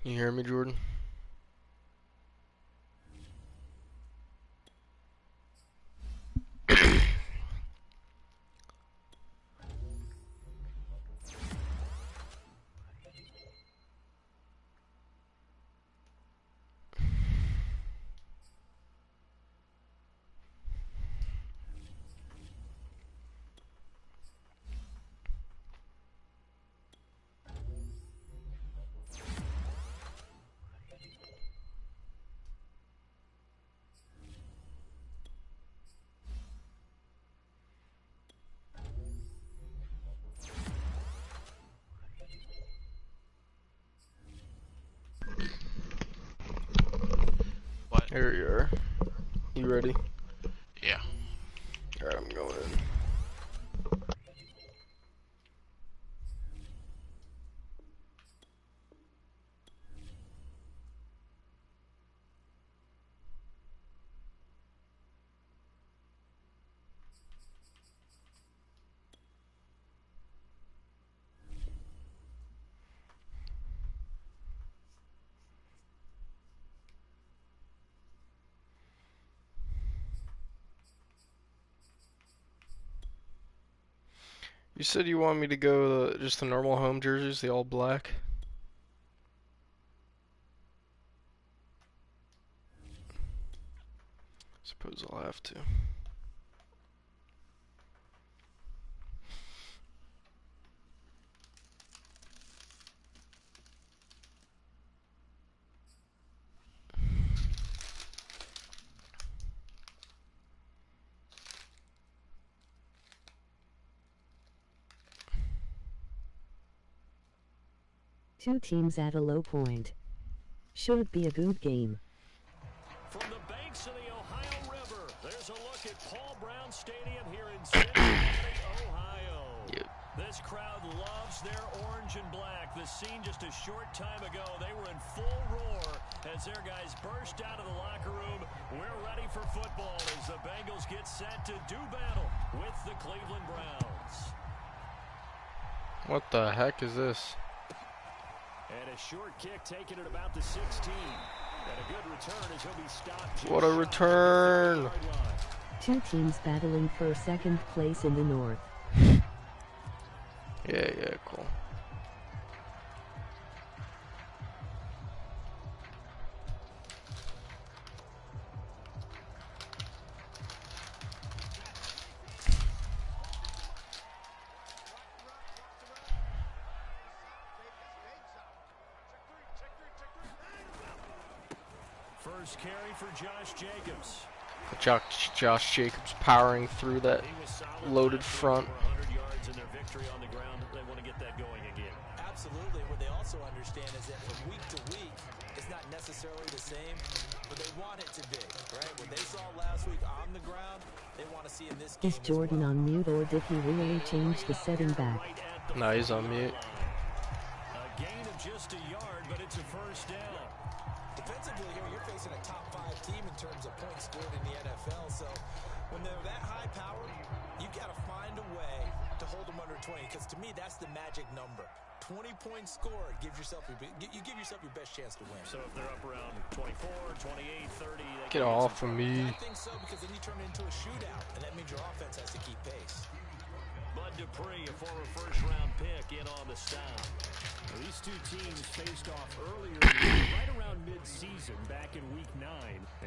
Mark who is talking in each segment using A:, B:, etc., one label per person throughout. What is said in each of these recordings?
A: You hear me, Jordan?
B: What?
A: Here you are. You ready?
B: Yeah.
A: Alright, I'm going in. You said you want me to go just the normal home jerseys, the all black? Suppose I'll have to.
C: Two teams at a low point. Should be a good game.
D: From the banks of the Ohio River, there's a look at Paul Brown Stadium here in Cincinnati, Ohio.
A: Yep.
D: This crowd loves their orange and black. The scene just a short time ago, they were in full roar as their guys burst out of the locker room. We're ready for football as the Bengals get set to do battle with the Cleveland Browns.
A: What the heck is this?
D: And a short kick taken at about the 16. And a good return as he'll be stopped.
A: What a return!
C: Two teams battling for second place in the North.
A: Yeah, cool.
D: First carry for Josh Jacobs.
A: Josh Jacobs powering through that loaded front.
D: 100 yards in their victory on the ground. They want to get that going again.
E: Absolutely. What they also understand is that from week to week, it's not necessarily the same, but they want it to be, right? What they saw last week on the ground, they want to see in this game.
C: Is Jordan on mute or did he really change the setting back?
A: No, he's on mute.
D: A gain of just a yard, but it's a first down.
E: Defensively here, you're facing a top 5 team in terms of points scored in the NFL. So when they're that high powered, you've got to find a way to hold them under 20. Because to me, that's the magic number. 20 points scored, you give yourself your best chance to win.
D: So if they're up around 24, 28, 30,
A: Get off of me.
E: I think so, because then you turn it into a shootout, and that means your offense has to keep pace.
D: Bud Dupree, a former first-round pick, in on the stop. These two teams faced off earlier, right around mid-season, back in Week 9.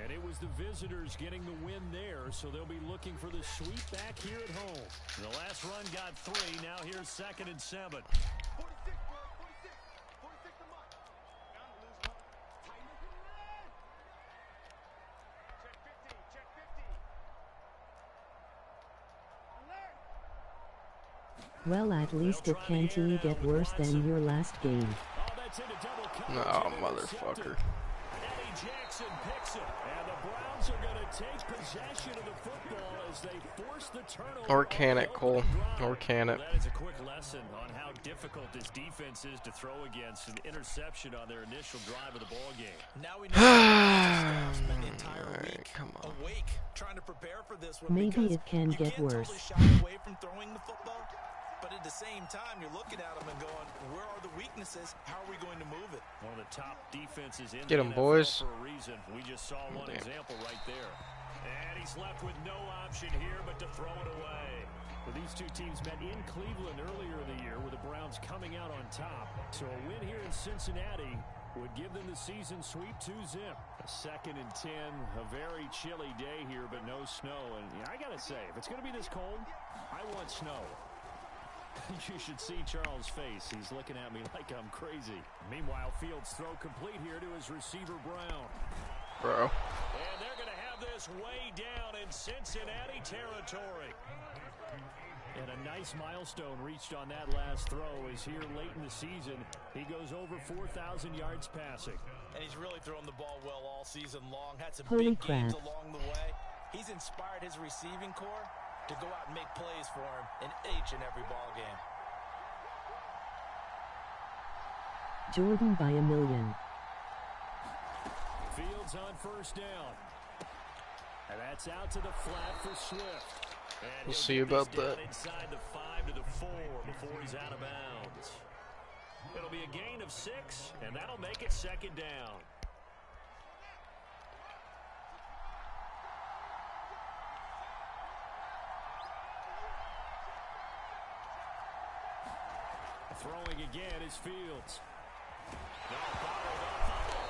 D: And it was the visitors getting the win there, so they'll be looking for the sweep back here at home. The last run got 3, now here's 2nd and 7.
C: Well, at least it can't get worse than your last game.
A: No, motherfucker.
D: Eddie Jackson picks it, and the Browns are going to take possession of the football as they force the turnover.
A: Or can it, Cole? Or can it?
D: That is a quick lesson on how difficult this defense is to throw against an interception on their initial drive of the ball game.
E: Now we know spend the entire week
A: come on.
E: awake trying to prepare for this one.
C: Maybe it can get
E: totally
C: worse.
E: shy away from throwing the football. But at the same time, you're looking at them and going, where are the weaknesses? How are we going to move it?
D: One of the top defenses in
A: Get
D: the
A: 'em,
D: NFL
A: boys.
D: for a reason. We just saw one example right there. And he's left with no option here but to throw it away. Well, these two teams met in Cleveland earlier in the year with the Browns coming out on top. So a win here in Cincinnati would give them the season sweep 2-zip. A 2nd and 10, a very chilly day here, but no snow. And yeah, I got to say, if it's going to be this cold, I want snow. You should see Charles' face. He's looking at me like I'm crazy. Meanwhile, Fields' throw complete here to his receiver, Brown.
A: Bro.
D: And they're going to have this way down in Cincinnati territory. And a nice milestone reached on that last throw is here late in the season. He goes over 4,000 yards passing.
E: And he's really thrown the ball well all season long. Had some
C: Holy
E: big games
C: crap.
E: along the way. He's inspired his receiving corps to go out and make plays for him in each and every ball game.
C: Jordan by a million.
D: Fields on first down. And that's out to the flat for Swift. And
A: We'll
D: he'll
A: see
D: get
A: about
D: this down
A: that.
D: inside the 5 to the 4 before he's out of bounds. It'll be a gain of 6, and that'll make it 2nd down. Throwing again is Fields.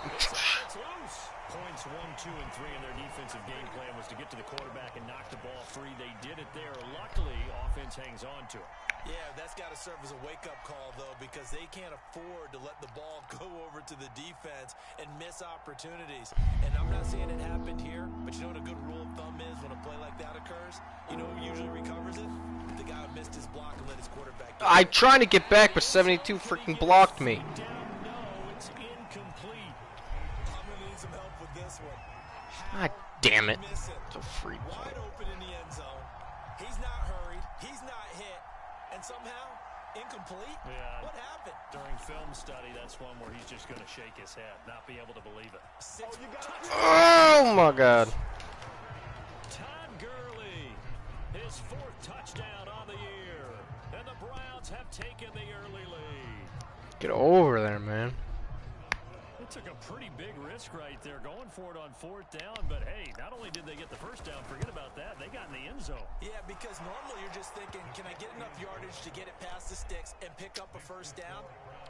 D: It's loose. Points 1, 2, and 3 in their defensive game plan was to get to the quarterback and knock the ball free. They did it there. Luckily, offense hangs on to it.
E: Yeah, that's got to serve as a wake-up call, though, because they can't afford to let the ball go over to the defense and miss opportunities. And I'm not saying it happened here, but you know what a good rule of thumb is when a play like that occurs? You know who usually recovers it? The guy who missed his block and let his quarterback get
A: I tried to get back, but 72 freaking blocked me.
D: No, it's incomplete.
E: I'm going to need some help with this one.
A: God damn it.
E: Miss it.
A: It's a free
E: Wide
A: play.
E: open in the end zone. He's not hurried. He's not hit. And somehow, incomplete?
D: Yeah.
E: What happened?
D: During film study, that's one where he's just going to shake his head, not be able to believe it.
A: Oh my god.
D: Todd Gurley, his 4th touchdown on the year. And the Browns have taken the early lead.
A: Get over there, man.
D: It took a pretty big risk right there going for it on 4th down, but hey, not only did they get the first down, forget about that, they got in the end zone.
E: Yeah, because normally you're just thinking, can I get enough yardage to get it past the sticks and pick up a first down?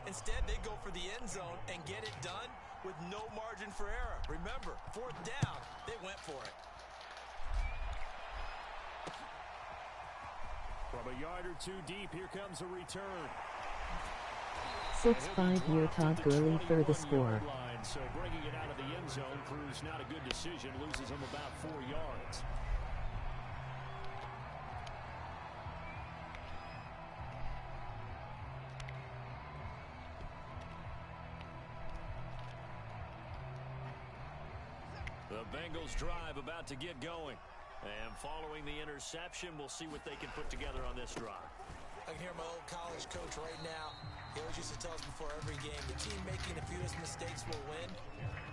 E: Instead, they go for the end zone and get it done with no margin for error. Remember, 4th down, they went for it.
D: From a yard or 2 deep, here comes a return.
C: 6-5-year Todd Gurley for the score.
D: So bringing it out of the end zone proves not a good decision, loses him about 4 yards. The Bengals drive about to get going. And following the interception, we'll see what they can put together on this drive.
E: I can hear my old college coach right now. He always used to tell us before every game, the team making the fewest mistakes will win.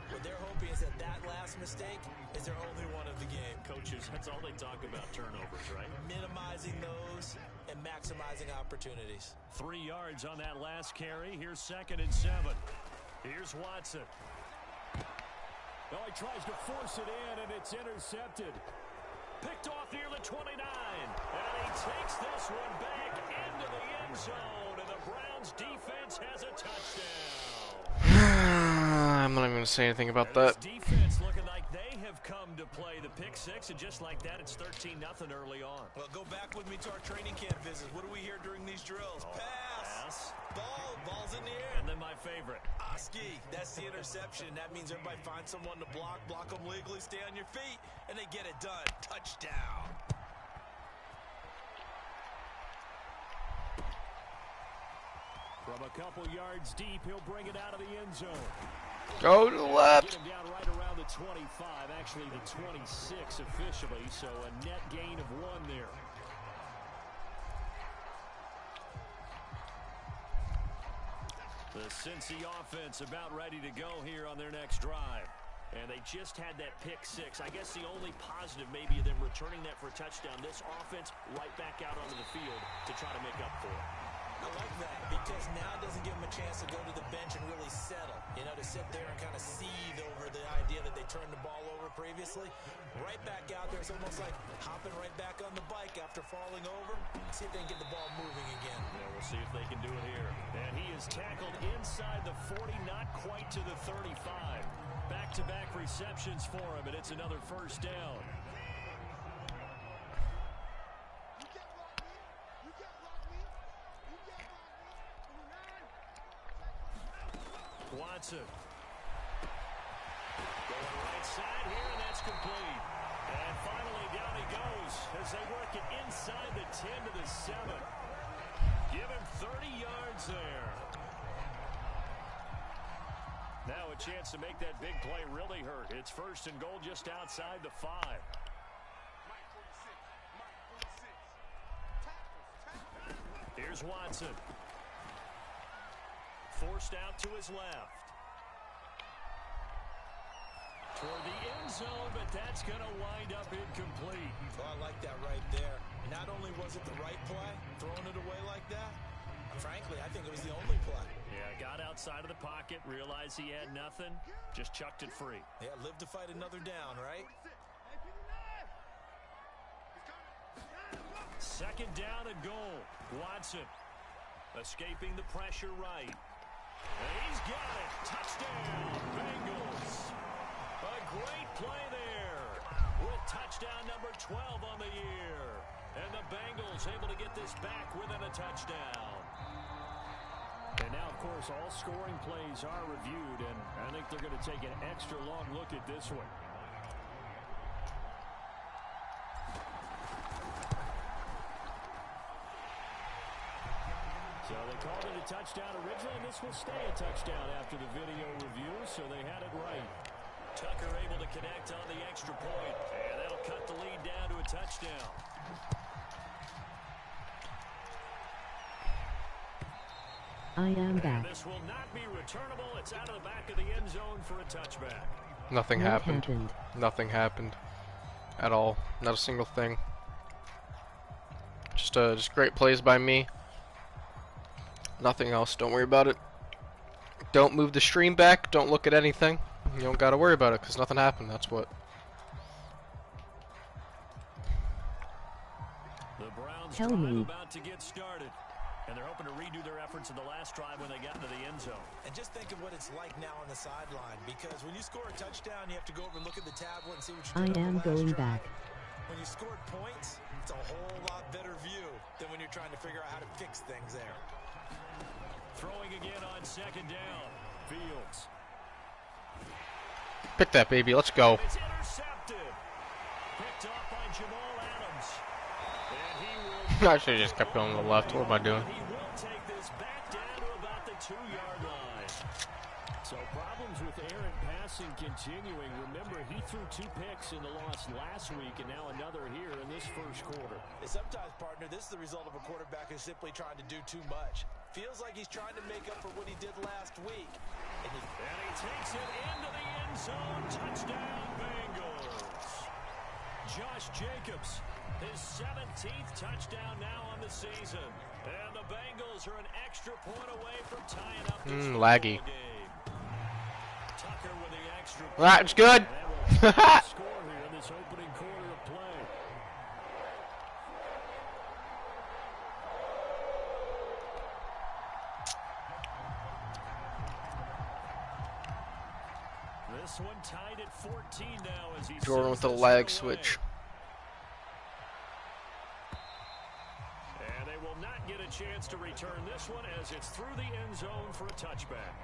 E: What they're hoping is that that last mistake is their only one of the game.
D: Coaches, that's all they talk about, turnovers, right?
E: Minimizing those and maximizing opportunities.
D: 3 yards on that last carry. Here's 2nd and 7. Here's Watson. Oh, he tries to force it in, and it's intercepted. Picked off near the 29. And he takes this one back into the end zone. And the Browns defense has a touchdown.
A: I'm not even going to say anything about
D: This
A: that.
D: defense looking like they have come to play. The pick 6, and just like that, it's 13-0 early on.
E: Well, go back with me to our training camp visits. What do we hear during these drills? Pass. Ball's in the air.
D: And then my favorite.
E: Ski, that's the interception. That means everybody finds someone to block them legally, stay on your feet, and they get it done. Touchdown.
D: From a couple yards deep, he'll bring it out of the end zone.
A: Go to the left.
D: Get him down right around the 25, actually the 26 officially, so a net gain of 1 there. The Cincy offense about ready to go here on their next drive. And they just had that pick six. I guess the only positive maybe of them returning that for a touchdown. This offense right back out onto the field to try to make up for it.
E: I like that because now it doesn't give them a chance to go to the bench and really settle. You know, to sit there and kind of seethe over the idea that they turned the ball over previously. Right back out there. It's almost like hopping right back on the bike after falling over. See if they can get the ball moving again.
D: Yeah, we'll see if they can do it here. And he is tackled inside the 40, not quite to the 35. Back-to-back receptions for him, and it's another first down. Watson. Going right side here, and that's complete. And finally, down he goes as they work it inside the 10 to the 7. Give him 30 yards there. Now a chance to make that big play really hurt. It's first and goal just outside the 5. Here's Watson. Forced out to his left. Toward the end zone, but that's going to wind up incomplete.
E: Oh, I like that right there. Not only was it the right play, throwing it away like that, frankly, I think it was the only play.
D: Yeah, got outside of the pocket, realized he had nothing, just chucked it free.
E: Yeah, live to fight another down, right?
D: Second down and goal. Watson escaping the pressure right. And he's got it. Touchdown, Bengals. A great play there with touchdown number 12 on the year. And the Bengals able to get this back within a touchdown. And now, of course, all scoring plays are reviewed, and I think they're going to take an extra long look at this one. So they called it a touchdown originally, and this will stay a touchdown after the video review, so they had it right. Tucker able to connect on the extra point, and that'll cut the lead down to a touchdown.
C: I am back.
D: And this will not be returnable. It's out of the back of the end zone for a touchback.
A: Nothing
C: What
A: happened.
C: happened?
A: Nothing happened at all. Not a single thing. Just great plays by me. Nothing else. Don't worry about it. Don't move the stream back. Don't look at anything. You don't got to worry about it because nothing happened. That's what.
D: The Browns
C: Tell
D: drive
C: me.
D: about to get started. And they're hoping to redo their efforts in the last drive when they got into the end zone.
E: And just think of what it's like now on the sideline, because when you score a touchdown, you have to go over and look at the tablet and see what you
C: I
E: did on
C: am
E: the last
C: going
E: drive.
C: back.
E: When you scored points, it's a whole lot better view than when you're trying to figure out how to fix things there.
D: Throwing again on second down. Fields.
A: Pick that baby. Let's go.
D: It's intercepted. Picked off by Jamal Adams. And he will...
A: I should have just kept going to the left. What am I doing?
D: He will take this back down to about the 2-yard line. So problems with errant passing continuing. Remember, he threw 2 picks in the loss last week, and now another here in this first quarter.
E: And sometimes, partner, this is the result of a quarterback who's simply trying to do too much. Feels like he's trying to make up for what he did last week.
D: And he takes it into the end zone. Touchdown, Bengals. Josh Jacobs, his 17th touchdown now on the season. And the Bengals are an extra point away from tying up this
A: Laggy.
D: game. Tucker with the extra point.
A: That's good.
D: And that will score here in this opening quarter of play. This one tied at 14 now as he
A: Jordan with the
D: sends this
A: leg
D: one
A: switch.
D: away. And they will not get a chance to return this one as it's through the end zone for a touchback.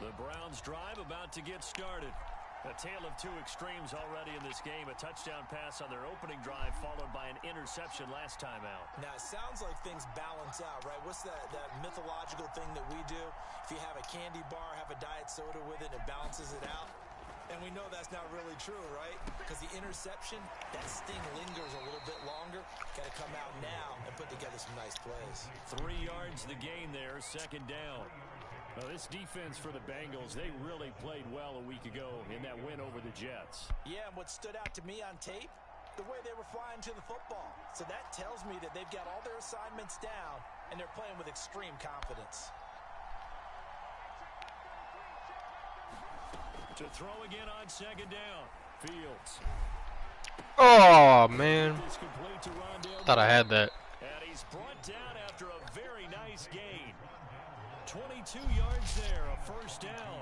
D: The Browns drive about to get started. A tale of 2 extremes already in this game. A touchdown pass on their opening drive followed by an interception last time out.
E: Now, it sounds like things balance out, right? What's that mythological thing that we do? If you have a candy bar, have a diet soda with it, it balances it out. And we know that's not really true, right? Because the interception, that sting lingers a little bit longer. Got to come out now and put together some nice plays.
D: 3 yards the gain there, second down. Well, this defense for the Bengals, they really played well a week ago in that win over the Jets.
E: Yeah, and what stood out to me on tape, the way they were flying to the football. So that tells me that they've got all their assignments down, and they're playing with extreme confidence.
D: To throw again on second down. Fields.
A: Oh, man.
D: It's complete to Rondale.
A: Thought I had that.
D: And he's brought down after a very nice gain. 22 yards there, a first down.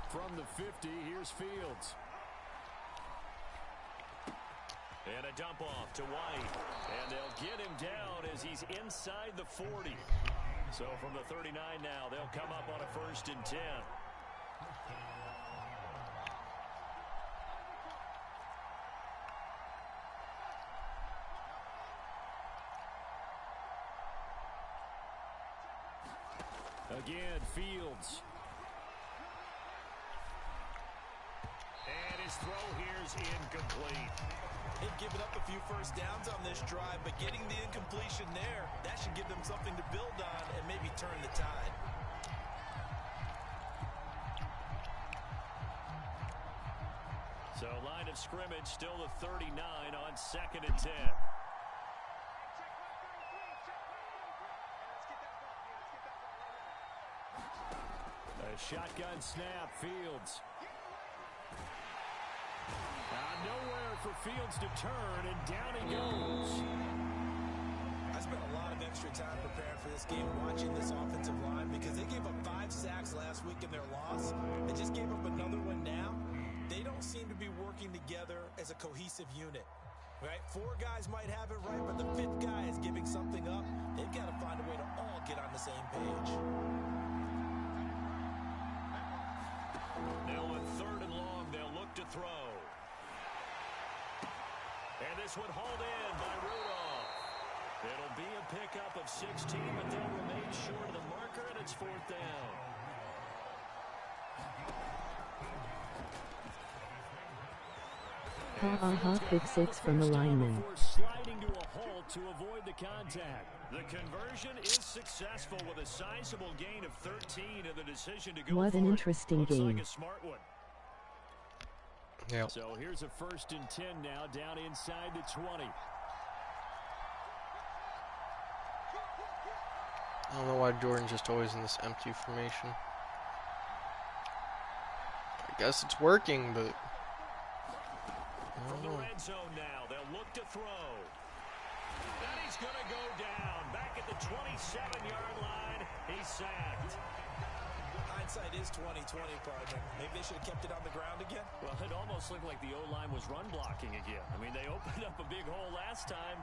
D: From the 50, here's Fields. And a dump off to White. And they'll get him down as he's inside the 40. So from the 39 now, they'll come up on a 1st and 10. Again, Fields. And his throw here's incomplete.
E: They've given up a few first downs on this drive, but getting the incompletion there, that should give them something to build on and maybe turn the tide.
D: So line of scrimmage still the 39 on 2nd and 10. A shotgun snap, Fields. Nowhere for Fields to turn, and down he goes.
E: I spent a lot of extra time preparing for this game, watching this offensive line, because they gave up 5 sacks last week in their loss. They just gave up another one now. They don't seem to be working together as a cohesive unit. Right? 4 guys might have it right, but the 5th guy is giving something up. They've got to find a way to all get on the same page.
D: Now on 3rd and long, they'll look to throw. And this one hauled in by Rudolph. It'll be a pickup of 16, but they'll remain short of the marker, and it's 4th down.
C: Quick 6 from the lineman.
D: Before sliding to a halt to avoid the contact. The conversion is successful with a sizable gain of 13 and the decision to go
C: What an
D: for it.
C: interesting
D: Looks
C: game.
D: like a smart one.
A: Yep.
D: So here's a 1st and 10 now, down inside the 20.
A: I don't know why Jordan's just always in this empty formation. I guess it's working, but
D: From the red zone now, they'll look to throw. And he's going to go down. Back at the 27-yard line, he's sacked.
E: Hindsight is 20/20, partner. Maybe they should have kept it on the ground again.
D: Well, it almost looked like the O-line was run blocking again. I mean, they opened up a big hole last time.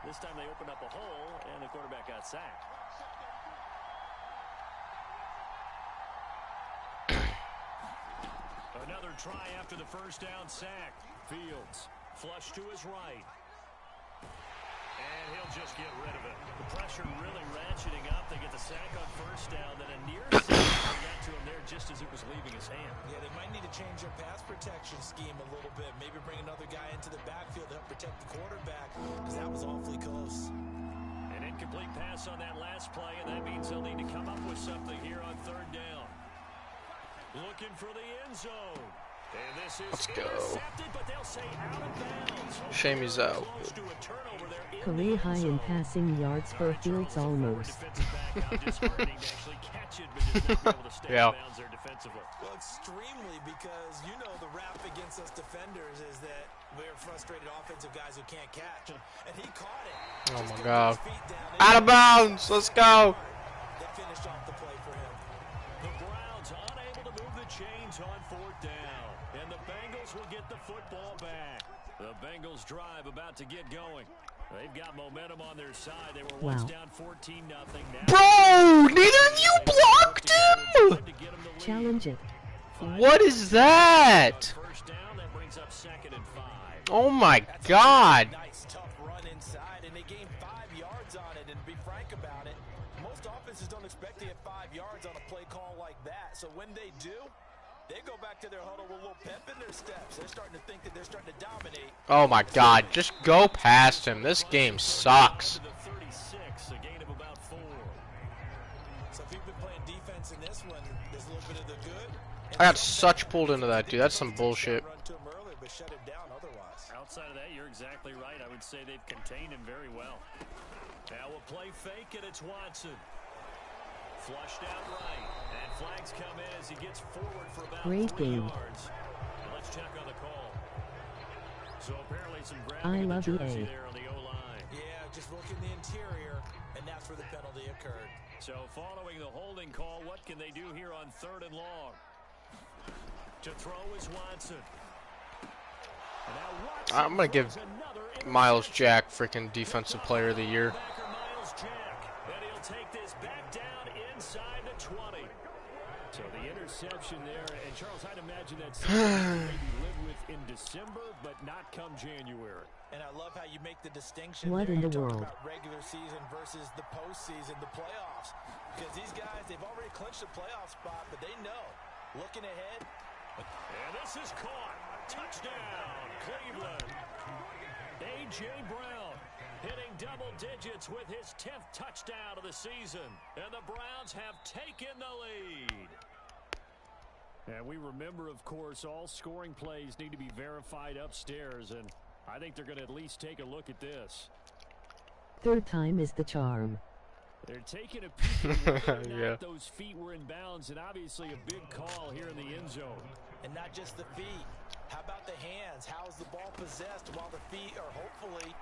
D: This time they opened up a hole, and the quarterback got sacked. Another try after the 1st down sack. Fields, flush to his right. And he'll just get rid of it. The pressure really ratcheting up. They get the sack on 1st down, then a near sack. They got to him there just as it was leaving his hand.
E: Yeah, they might need to change their pass protection scheme a little bit. Maybe bring another guy into the backfield to help protect the quarterback, because that was awfully close.
D: An incomplete pass on that last play, and that means they'll need to come up with something here on 3rd down. Looking for the end zone. And this is intercepted, but they'll say out of bounds.
A: shame he's out.
D: Close to a turnover there in
C: Career
D: the
C: high
D: end
C: in
D: zone.
C: passing yards for Fields almost.
D: Defensive back, how disheartening to actually catch it, but just not be able to stay
A: Yeah.
D: out of bounds there defensively.
E: Well, extremely, because you know the rap against us defenders is that we're frustrated offensive guys who can't catch. And he caught it.
A: Oh
E: Just
A: my
E: couldn't
A: God.
E: get his feet down.
A: Out of bounds. Let's go.
E: They finished off the play for him.
D: The Browns unable to move the chains on 4th down. And the Bengals will get the football back. The Bengals drive about to get going. They've got momentum on their side. They were once
C: Wow.
D: down 14-0. Now
A: Bro, neither of you blocked him.
C: Challenge it.
A: What is that?
D: 1st down, that brings up 2nd and 5.
A: Oh my
E: That's
A: God.
E: a nice, tough run inside, and they gained 5 yards on it. And to be frank about it, most Most offenses don't expect to get 5 yards on a play call like that. So when they do, they go back to their huddle with a little pep in their steps. They're starting to think that they're starting to dominate.
A: Oh my God, just go past him. This game sucks.
D: A gain of about 4.
E: So if you've been playing defense in this one, there's a little bit of the good.
A: I got such pulled into that, dude. That's some bullshit.
E: Run to him early, but shut him down otherwise.
D: Outside of that, you're exactly right. I would say they've contained him very well. Now we'll play fake, and it's Watson. Flushed out right. And flags come in as he gets forward for about
C: Great
D: 3
C: game.
D: yards. And let's check on the call. So apparently some
C: I
D: grabbing in the
C: love
D: jersey
C: EA.
D: there on the O-line.
E: Yeah, just look in the interior, and that's where the penalty occurred.
D: So following the holding call, what can they do here on 3rd and long? To throw is Watson. And now Watson
A: I'm gonna give
D: throws another
A: Miles Jack freaking Defensive Player of the Year.
D: Backer Miles Jack, and he'll take this back down inside the 20. So the interception there, and Charles, I'd imagine that's something maybe live with in December, but not come January.
E: And I love how you make the distinction
C: What
E: there.
C: in
E: You
C: the
E: talk
C: world?
E: about regular season versus the postseason, the playoffs. Because these guys, they've already clinched a playoff spot, but they know. Looking ahead.
D: And this is caught. Touchdown, Cleveland. A.J. Brown hitting double digits with his 10th touchdown of the season. And the Browns have taken the lead. And we remember, of course, all scoring plays need to be verified upstairs. And I think they're going to at least take a look at this.
C: 3rd time is the charm.
D: They're taking a peek at whether or
A: Yeah.
D: not those feet were in bounds, and obviously a big call here in the end zone.
E: And not just the feet. How about the hands? How is the ball possessed while the feet are hopefully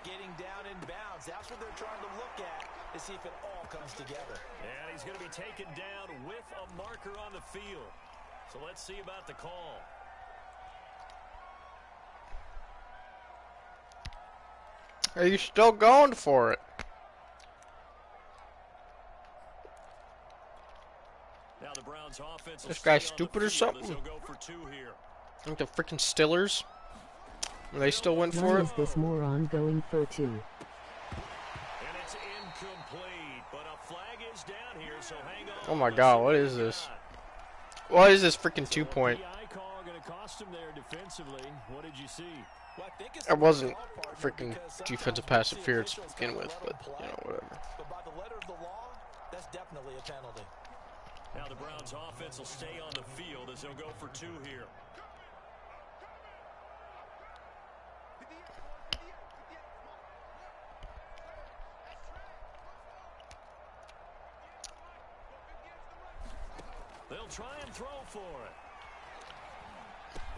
E: getting down in bounds? That's what they're trying to look at to see if it all comes together.
D: And he's going to be taken down with a marker on the field. So let's see about the call.
A: Are you still going for it?
D: Now the Browns offense will
A: This guy's
D: stay on
A: stupid
D: the
A: or
D: field as
A: something?
D: they'll go for 2 here.
A: I think the freaking Stillers. They still went for
C: Why
A: it.
C: is this moron going for 2?
D: And it's incomplete, but a flag is down here, so hang on.
A: Oh my God, what is this? What is this freaking 2-point?
D: PI call going to cost him there defensively. What did you see?
E: Well, I think it's
A: It wasn't
E: the ball,
A: freaking
E: because sometimes
A: defensive
E: we
A: pass
E: see
A: interference to
E: officials
A: begin
E: kinda
A: with,
E: let
A: but
E: them play.
A: you know, whatever.
E: But by the letter of the law, that's definitely a penalty.
D: Now the Browns offense will stay on the field as they'll go for 2 here. They'll try and throw for it.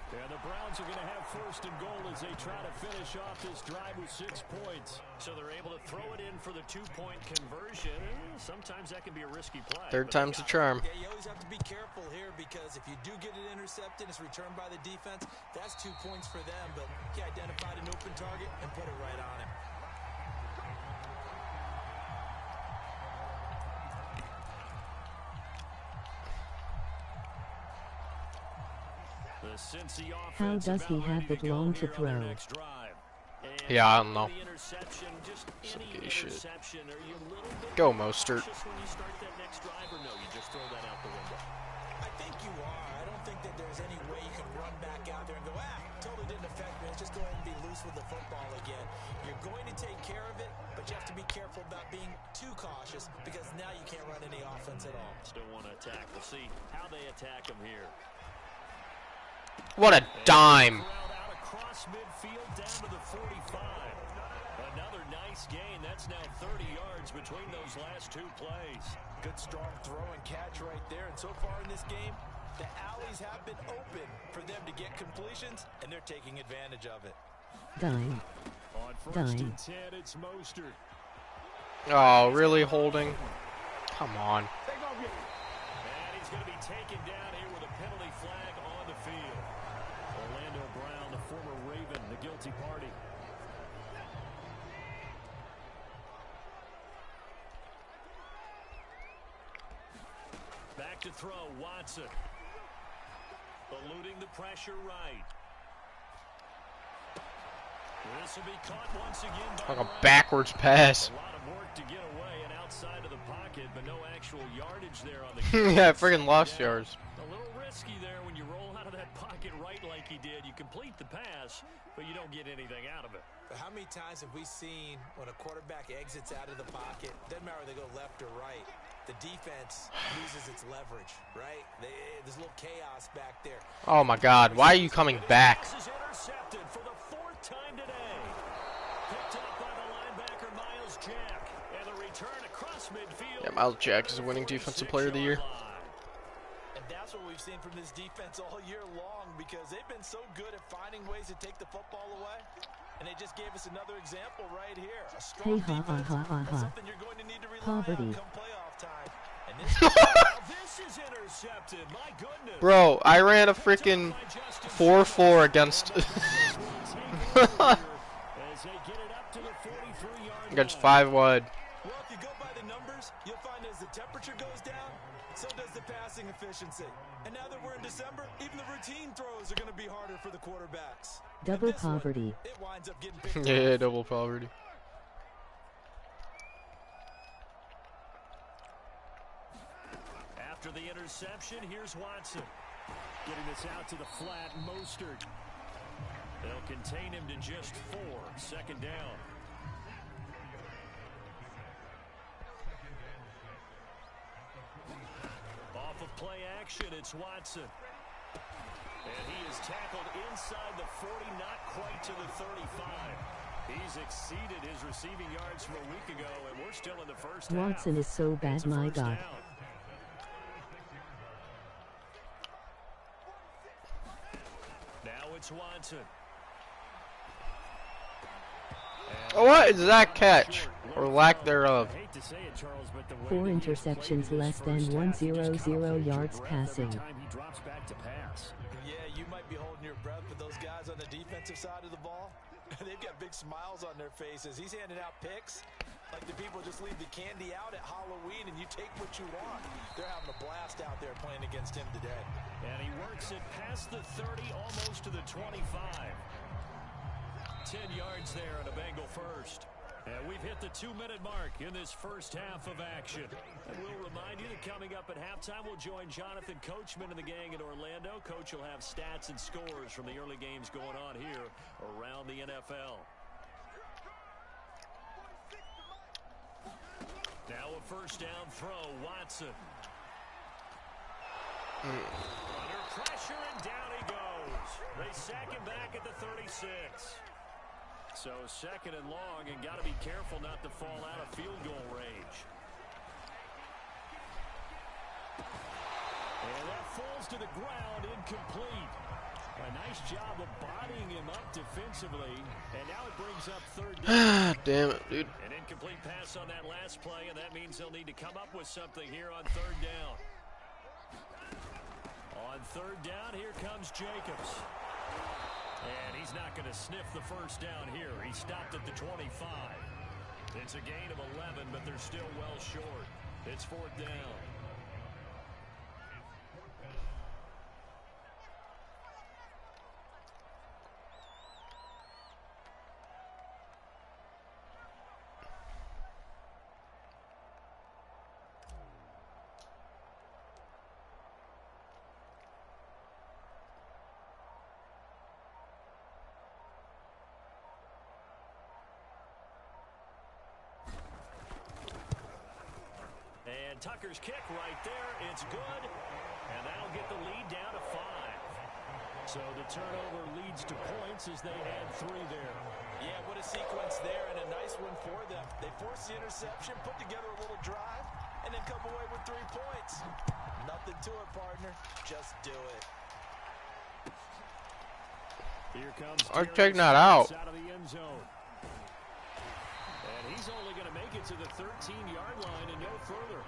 D: And the Browns are going to have 1st and goal as they try to finish off this drive with 6 points. So they're able to throw it in for the 2-point conversion. Sometimes that can be a risky play.
A: 3rd time's the charm.
E: Yeah, you always have to be careful here because if you do get it intercepted, it's returned by the defense. That's 2 points for them, but he identified an open target and put it right on him.
D: The Cincy
C: How
D: offense
C: does he
D: about
C: have
D: ready
C: that
D: to go
C: long to
D: here on their
C: throw?
D: next drive. And
A: Yeah, I don't know.
D: the interception, just
A: Some
D: any
A: gay shit.
D: interception, are you a little bit
A: Go,
D: more
A: Mostert.
D: cautious when you start that next drive, or no, you just throw that out the window?
E: I think you are. I don't think that there's any way you can run back out there and go, totally didn't affect me. Let's just go ahead and be loose with the football again. You're going to take care of it, but you have to be careful about being too cautious because now you can't run any offense at all.
D: Still want to attack. We'll see how they attack him here.
A: What a dime.
D: Crowd out across midfield down to the 45. Another nice gain. That's now 30 yards between those last 2 plays.
E: Good strong throw and catch right there. And so far in this game, the alleys have been open for them to get completions, and they're taking advantage of it.
C: Dime.
D: On 1st
C: Dime.
D: and 10, it's Mostert.
A: Oh, really holding? Come on.
D: And he's going to be taken down here with a penalty flag on the field. Orlando Brown, the former Raven, the guilty party. Back to throw, Watson. Eluding the pressure right. This will be caught once again by
A: Like a
D: Ryan.
A: backwards pass.
D: A lot of work to get away and outside of the pocket, but no actual yardage there on the
A: Yeah,
D: catch.
A: friggin' lost
D: Yeah,
A: yards.
D: a little risky there when you roll out of that pocket right like he did. You complete the pass, but you don't get anything out of it.
E: But how many times have we seen when a quarterback exits out of the pocket, doesn't matter whether they go left or right, the defense loses its leverage, right? There's a little chaos back there.
A: Oh my God, why are you coming back?
D: This is intercepted for the 4th time today. Picked up by the linebacker Miles Jack, and the return across midfield.
A: Yeah, Miles Jack is the winning defensive player of the year.
E: And that's what we've seen from this defense all year long, because they've been so good at finding ways to take the football away. And they just gave us another example right here. A strong
C: Hey, ha, ha,
E: defense,
C: ha, ha,
E: that's
C: ha.
E: something you're going to need to rely
C: Poverty.
E: on come playoff time. And this
D: Now this is intercepted. My goodness.
A: Bro, I ran a freaking 4-4 against
D: As they get it up to the 43-yard
A: against
D: line.
A: 5 wide.
E: Well, if you go by the numbers, you'll find as the temperature goes down, so does the passing efficiency. And now that we're in December, even the routine throws are going to be harder for the quarterbacks.
C: Double
E: And this one,
C: poverty.
E: it winds up getting picked
A: Yeah,
E: off.
A: double poverty.
D: After the interception, here's Watson. Getting this out to the flat, Mostert. They'll contain him to just 4. 2nd down. Off of play action, it's Watson. And he is tackled inside the 40, not quite to the 35. He's exceeded his receiving yards from a week ago, and we're still in the first half.
C: Watson is so bad,
D: It's a
C: my
D: first
C: God.
D: down. Now it's Watson.
A: What is that catch? Or lack thereof?
D: I hate to say it, Charles, but the way
C: 4
D: that he has
C: interceptions,
D: played in
C: less
D: this
C: than
D: first half, you just
C: 100
D: can't hold your
C: yards
D: breath every
C: passing.
D: time he drops back to pass.
E: Yeah, you might be holding your breath, but those guys on the defensive side of the ball, they've got big smiles on their faces. He's handing out picks like the people just leave the candy out at Halloween and you take what you want. They're having a blast out there playing against him today.
D: And he works it past the 30, almost to the 25. 10 yards there on a Bengal first. And we've hit the 2-minute mark in this first half of action. And we'll remind you that coming up at halftime, we'll join Jonathan Coachman and the gang in Orlando. Coach will have stats and scores from the early games going on here around the NFL. Now a first down throw, Watson. Under pressure, and down he goes. They sack him back at the 36. So 2nd and long, and got to be careful not to fall out of field goal range. And that falls to the ground, incomplete. A nice job of bodying him up defensively, and now it brings up 3rd down.
A: Damn it, dude.
D: An incomplete pass on that last play, and that means they'll need to come up with something here on 3rd down. On 3rd down, here comes Jacobs. And he's not going to sniff the first down here. He stopped at the 25. It's a gain of 11, but they're still well short. It's 4th down. And Tucker's kick right there. It's good. And that'll get the lead down to 5. So the turnover leads to points as they add 3 there.
E: Yeah, what a sequence there, and a nice one for them. They force the interception, put together a little drive, and then come away with 3 points. Nothing to it, partner. Just do it.
D: Here comes
A: I'm
D: Darius
A: taking that out.
D: out of the end zone. And he's only going to make it to the 13-yard line and no further.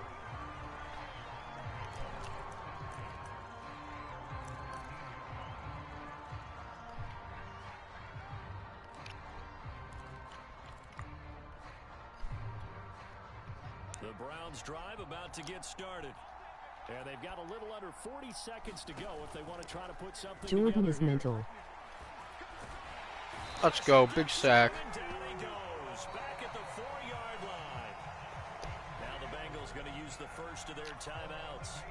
D: The Browns drive about to get started. And they've got a little under 40 seconds to go if they want to try to put something
C: Jordan
D: together
C: is
D: here.
C: mental.
A: Let's go, big sack.
D: And down he goes, back at the 4-yard line. Now the Bengals going to use the first of their timeouts,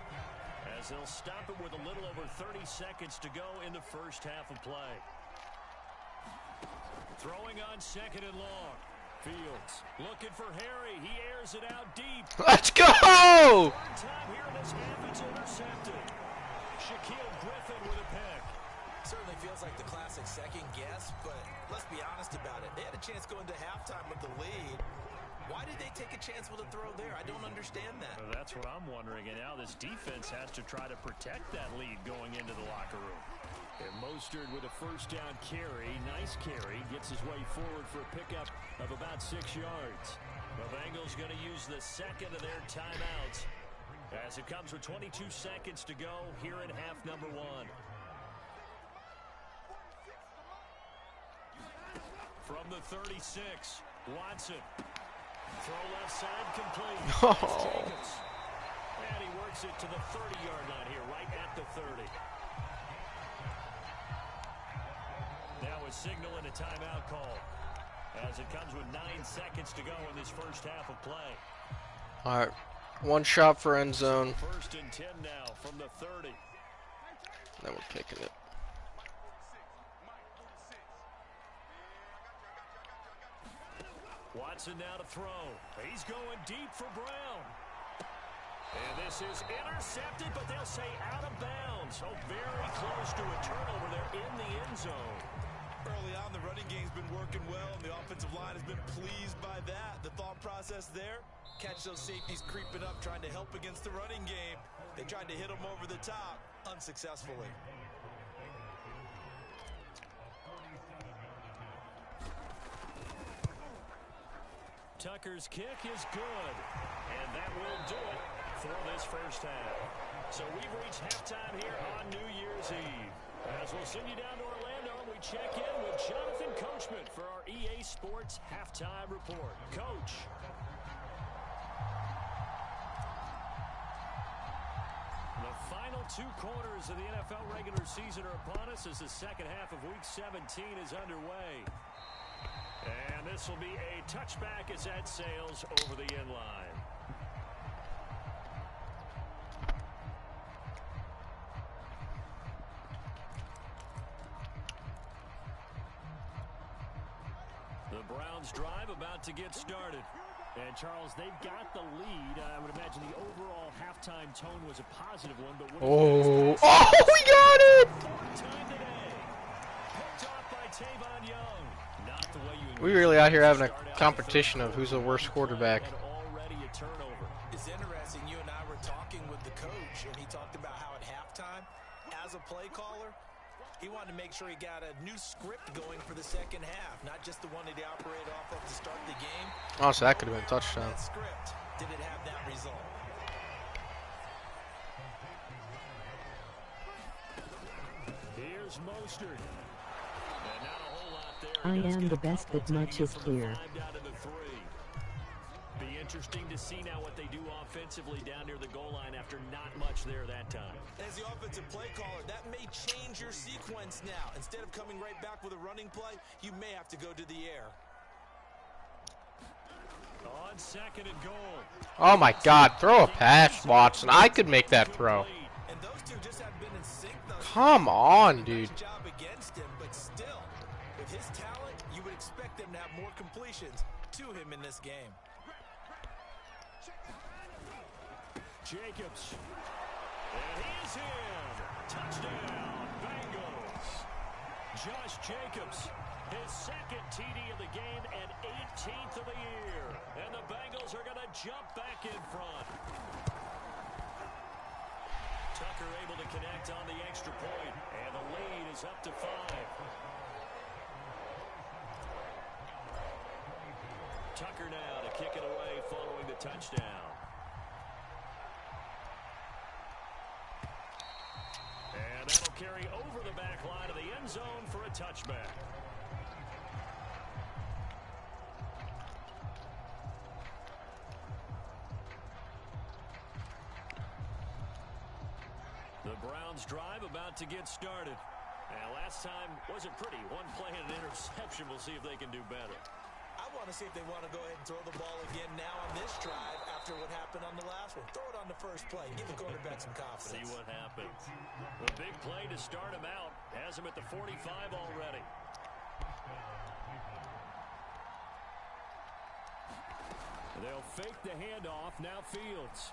D: as they'll stop it with a little over 30 seconds to go in the first half of play. Throwing on 2nd and long. Fields looking for Harry. He airs it out deep.
A: Let's go!
D: Third time here in this half, it's intercepted. Shaquille Griffin with a pick.
E: Certainly feels like the classic second guess, but let's be honest about it. They had a chance going to halftime with the lead. Why did they take a chance with a throw there? I don't understand that.
D: Well, that's what I'm wondering. And now this defense has to try to protect that lead going into the locker room. And Mostert with a first down carry. Nice carry. Gets his way forward for a pickup of about 6 yards. The Bengals going to use the second of their timeouts, as it comes with 22 seconds to go here in half number 1. From the 36, Watson. Throw left side complete. Jacobs. And he works it to the 30-yard line here, right at the 30. Now a signal and a timeout call, as it comes with 9 seconds to go in this first half of play.
A: All right, one shot for end zone.
D: First and 10 now from the 30.
A: Then we're kicking it.
D: Watson now to throw. He's going deep for Brown. And this is intercepted, but they'll say out of bounds. Oh, very close to a turnover there in the end zone.
E: Early on, the running game's been working well, and the offensive line has been pleased by that. The thought process there, catch those safeties creeping up, trying to help against the running game. They tried to hit them over the top, unsuccessfully.
D: Tucker's kick is good, and that will do it for this first half. So we've reached halftime here on New Year's Eve. As we'll send you down to Orlando, we check in with Jonathan Coachman for our EA Sports Halftime Report. Coach. The final 2 quarters of the NFL regular season are upon us as the second half of Week 17 is underway. And this will be a touchback as that sails over the end line. The Browns drive about to get started. And, Charles, they've got the lead. I would imagine the overall halftime tone was a positive one. But
A: Oh, we got it!
D: Time today. Picked off by Tavon Young. Not the way you
A: We really out here having a competition of who's the worst quarterback.
D: already a turnover.
E: It's interesting. You and I were talking with the coach, and he talked about how at halftime, as a play caller, he wanted to make sure he got a new script going for the second half, not just the one that he operated off of to start the game.
A: Oh, so that could have been a touchdown.
E: That script, did it have that result?
D: Here's Mostert. And not a whole lot there.
C: I
D: He does
C: am
D: get
C: the
D: a
C: best,
D: couple
C: but much
D: takeaways
C: is
D: from the
C: clear.
D: 5 down to the 3. Be interesting to see now what they do offensively down near the goal line after not much there that time.
E: As the offensive play caller, that may change your sequence now. Instead of coming right back with a running play, you may have to go to the air.
D: On 2nd and goal.
A: Oh my God, throw a pass, Watson. I could make that throw.
E: And those two just have been in sync thus
A: Come on, dude.
E: Nice job against him, but still, with his talent, you would expect them to have more completions to him in this game.
D: Jacobs. And he is in. Touchdown, Bengals. Josh Jacobs, his 2nd TD of the game and 18th of the year. And the Bengals are going to jump back in front. Tucker able to connect on the extra point, and the lead is up to 5. Tucker now to kick it away following the touchdown. And that'll carry over the back line of the end zone for a touchback. The Browns drive about to get started. And last time wasn't pretty. One play and an interception. We'll see if they can do better.
E: I want to see if they want to go ahead and throw the ball again now on this drive after what happened on the last one. Throw it on the first play. Give the quarterback some confidence.
D: See what happens. The big play to start him out. Has him at the 45 already. They'll fake the handoff. Now Fields.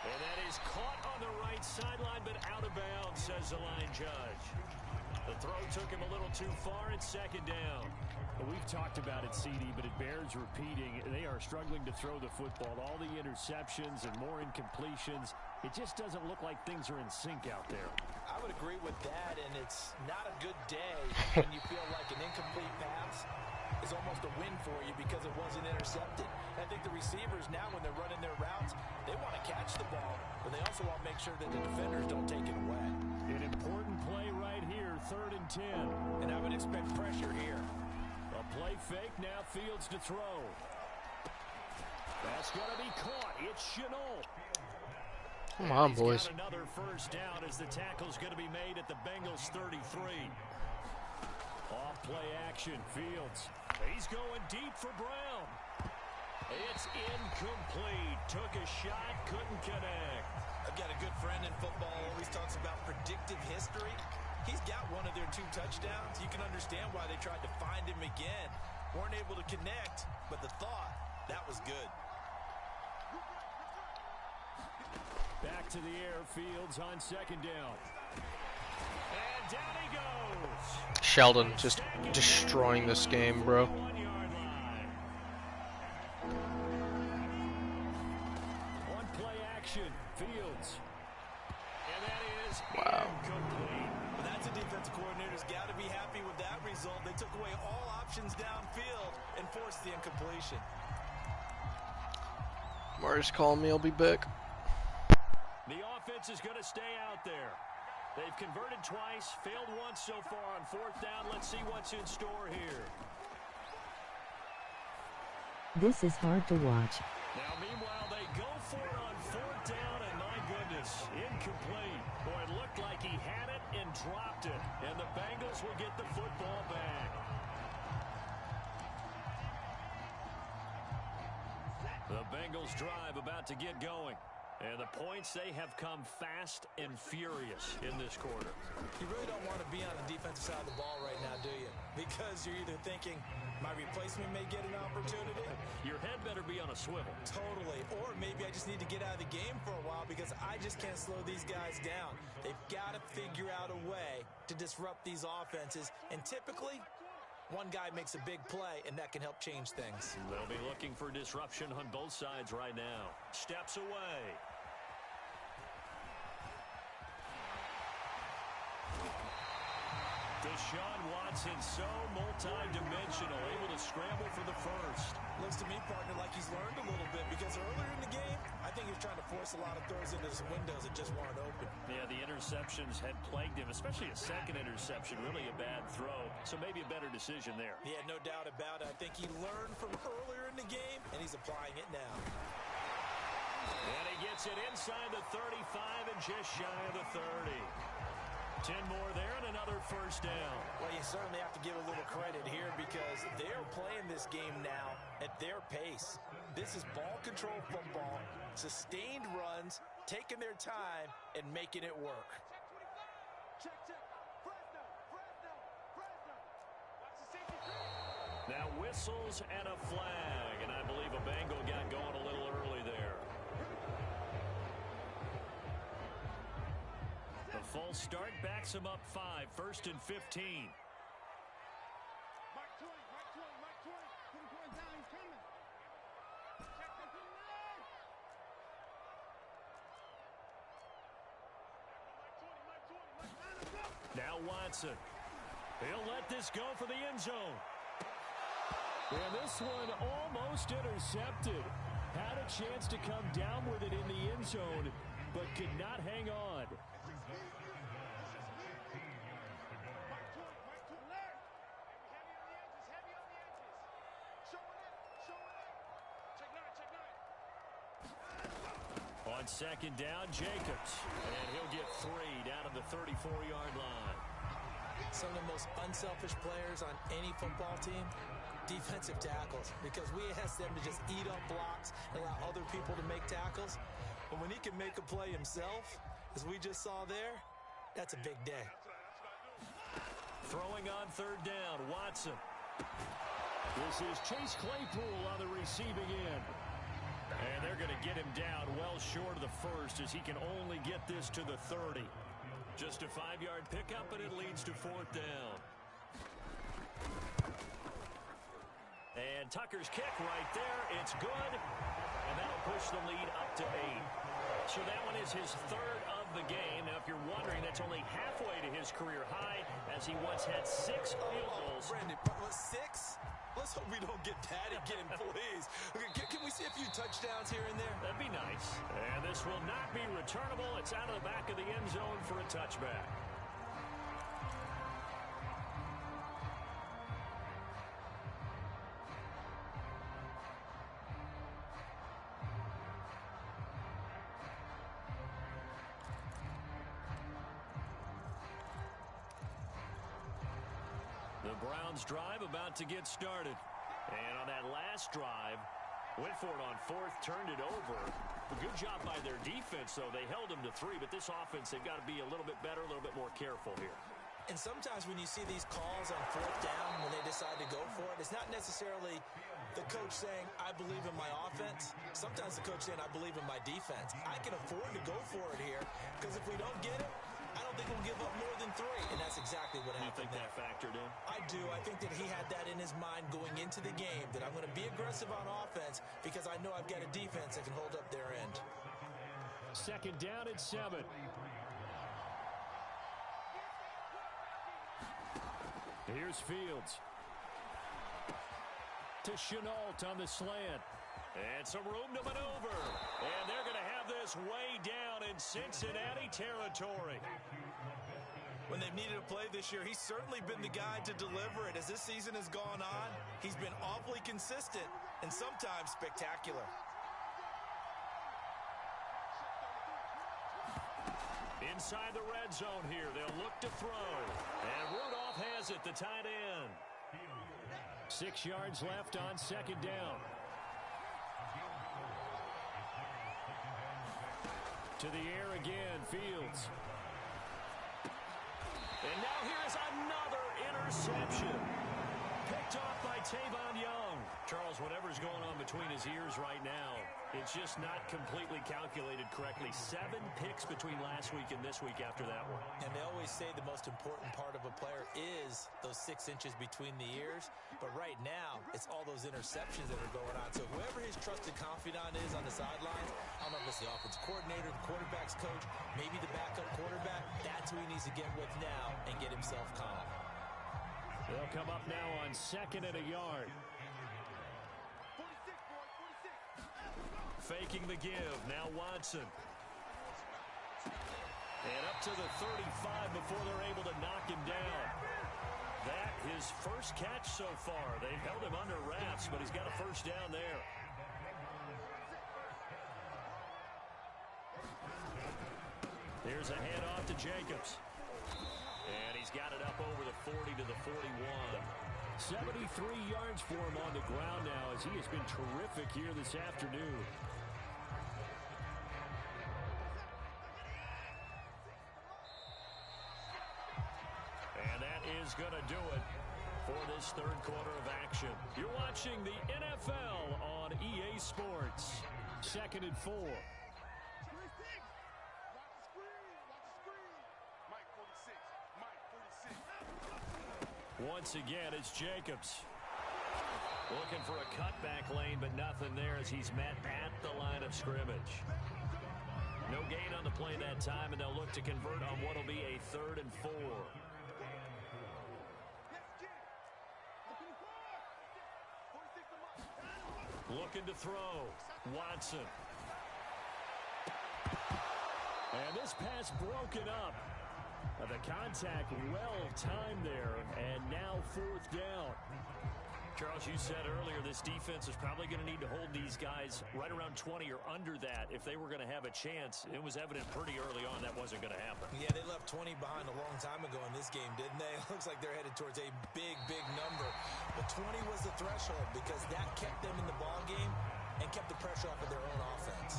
D: And that is caught on the right sideline, but out of bounds, says the line judge. The throw took him a little too far. It's second down.
F: We've talked about it, CD, but it bears repeating. They are struggling to throw the football. All the interceptions and more incompletions. It just doesn't look like things are in sync out there.
E: I would agree with that, and it's not a good day when you feel like an incomplete pass is almost a win for you because it wasn't intercepted. I think the receivers now, when they're running their routes, they want to catch the ball, but they also want to make sure that the defenders don't take it away.
F: An important play right here, 3rd and 10.
E: And I would expect pressure here.
F: A play fake, now Fields to throw. That's going to be caught. It's Chenault.
A: Come on, boys.
D: Got another first down as the tackle's going to be made at the Bengals 33. Off play action, Fields. He's going deep for Brown. It's incomplete. Took a shot, couldn't connect.
E: I've got a good friend in football, always talks about predictive history. He's got one of their 2 touchdowns. You can understand why they tried to find him again. Weren't able to connect, but the thought, that was good.
F: Back to the air, Fields on 2nd down.
D: And down he goes.
A: Sheldon just destroying this game, bro.
D: 1-yard line.
F: One play action, Fields.
D: And that is incomplete.
E: But that's a defensive coordinator's got to be happy with that result. They took away all options downfield and forced the incompletion.
A: Mari's calling me. I'll be back.
D: The offense is going to stay out there. They've converted twice, failed once so far on 4th down. Let's see what's in store here.
C: This is hard to watch.
D: Now, meanwhile, they go for it on 4th down, and my goodness, incomplete. Boy, it looked like he had it and dropped it, and the Bengals will get the football back. The Bengals drive about to get going. And the points, they have come fast and furious in this quarter.
E: You really don't want to be on the defensive side of the ball right now, do you? Because you're either thinking, my replacement may get an opportunity.
D: Your head better be on a swivel.
E: Totally. Or maybe I just need to get out of the game for a while because I just can't slow these guys down. They've got to figure out a way to disrupt these offenses. And typically, one guy makes a big play, and that can help change things.
D: They'll be looking for disruption on both sides right now. Steps away. Deshaun Watson, so multi-dimensional, able to scramble for the first.
E: Looks to me, partner, like he's learned a little bit because earlier in the game, I think he was trying to force a lot of throws into some windows that just weren't open.
D: Yeah, the interceptions had plagued him, especially a second interception, really a bad throw. So maybe a better decision there.
E: Yeah, no doubt about it. I think he learned from earlier in the game, and he's applying it now.
D: And he gets it inside the 35 and just shy of the 30. 10 more there and another first down.
E: Well, you certainly have to give a little credit here because they're playing this game now at their pace. This is ball control football, sustained runs, taking their time, and making it work.
D: Now whistles and a flag, and I believe a Bengal got going a little early there. The full start backs him up 5, 1st and 15. Now Watson. He'll let this go for the end zone.
F: And this one almost intercepted. Had a chance to come down with it in the end zone, but could not hang on. On second down, Jacobs. And he'll get 3 down at the 34-yard line.
E: Some of the most unselfish players on any football team, defensive tackles, because we ask them to just eat up blocks and allow other people to make tackles. But when he can make a play himself, as we just saw there, that's a big day.
F: Throwing on third down, Watson. This is Chase Claypool on the receiving end. And they're going to get him down well short of the first as he can only get this to the 30. Just a 5-yard pickup, and it leads to 4th down. And Tucker's kick right there. It's good. And that'll push the lead up to 8. So that one is his 3rd of the game. Now, if you're wondering, that's only halfway to his career high, as he once had 6 field goals.
E: Brandon, 6? Let's hope we don't get that again, please. Okay, can we see a few touchdowns here and there?
F: That'd be nice. And this will not be returnable. It's out of the back of the end zone for a touchback. The Browns drive about to get started. And on that last drive, went for it on 4th, turned it over. A good job by their defense, though. They held them to 3, but this offense, they've got to be a little bit better, a little bit more careful here.
E: And sometimes when you see these calls on 4th down, when they decide to go for it, it's not necessarily the coach saying, I believe in my offense. Sometimes the coach saying, I believe in my defense. I can afford to go for it here, because if we don't get it, I don't think we'll give up more than 3, and that's exactly what happened.
F: You think that factored in?
E: I do. I think that he had that in his mind going into the game, that I'm going to be aggressive on offense because I know I've got a defense that can hold up their end.
F: Second down at 7. Here's Fields. To Chenault on the slant. And some room to maneuver. And they're going to have this way down in Cincinnati territory.
E: When they've needed a play this year, he's certainly been the guy to deliver it. As this season has gone on, he's been awfully consistent and sometimes spectacular.
F: Inside the red zone here, they'll look to throw. And Rudolph has it, the tight end. 6 yards left on second down. To the air again, Fields. And now here's another interception. Picked off by Tavon Young. Charles, whatever's going on between his ears right now, it's just not completely calculated correctly. 7 picks between last week and this week after that one.
E: And they always say the most important part of a player is those 6 inches between the ears. But right now, it's all those interceptions that are going on. So whoever his trusted confidant is on the sidelines, I don't know if it's the offensive coordinator, the quarterback's coach, maybe the backup quarterback, that's who he needs to get with now and get himself calm.
F: They'll come up now on 2nd and a yard. Faking the give. Now Watson. And up to the 35 before they're able to knock him down. That his first catch so far. They've held him under wraps, but he's got a first down there. Here's a handoff to Jacobs. And he's got it up over the 40 to the 41. 73 yards for him on the ground now as he has been terrific here this afternoon. And that is going to do it for this third quarter of action. You're watching the NFL on EA Sports. 2nd and 4. Once again, it's Jacobs. Looking for a cutback lane, but nothing there as he's met at the line of scrimmage. No gain on the play that time, and they'll look to convert on what will be a 3rd and 4. Looking to throw. Watson. And this pass broken up. The contact well timed there, and now 4th down. Charles, you said earlier this defense is probably going to need to hold these guys right around 20 or under that if they were going to have a chance. It was evident pretty early on that wasn't going to happen.
E: Yeah, they left 20 behind a long time ago in this game, didn't they? It looks like they're headed towards a big, big number. But 20 was the threshold because that kept them in the ball game and kept the pressure off of their own offense.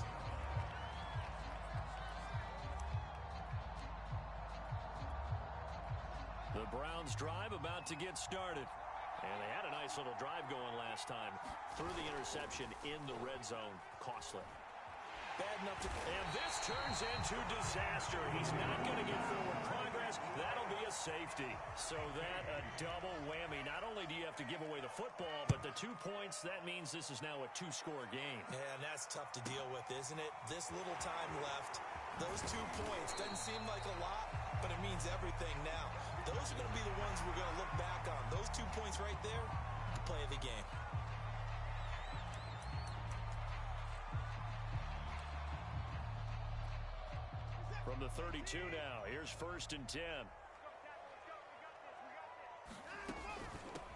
F: The Browns drive about to get started. And they had a nice little drive going last time. Threw the interception in the red zone. Costly.
E: Bad enough to...
F: And this turns into disaster. He's not going to get forward progress. That'll be a safety. So that a double whammy. Not only do you have to give away the football, but the 2 points, that means this is now a 2-score game.
E: Yeah, and that's tough to deal with, isn't it? This little time left. Those 2 points doesn't seem like a lot, but it means everything now. Those are going to be the ones we're going to look back on. Those 2 points right there, the play of the game.
F: From the 32 now, here's 1st and 10.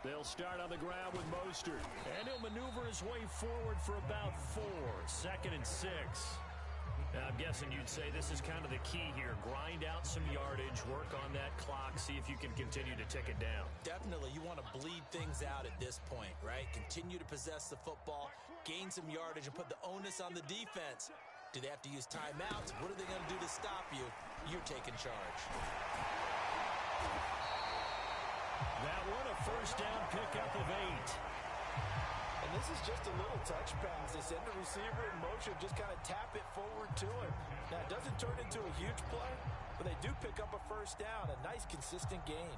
F: They'll start on the ground with Mostert. And he'll maneuver his way forward for about 4. 2nd and 6. I'm guessing you'd say this is kind of the key here. Grind out some yardage, work on that clock, see if you can continue to tick it down.
E: Definitely, you want to bleed things out at this point, right? Continue to possess the football, gain some yardage, and put the onus on the defense. Do they have to use timeouts? What are they going to do to stop you? You're taking charge.
F: That one a 1st down pickup of 8.
E: And this is just a little touch pass. They send the receiver in motion, just kind of tap it forward to him. Now, it doesn't turn into a huge play, but they do pick up a 1st down, a nice, consistent gain.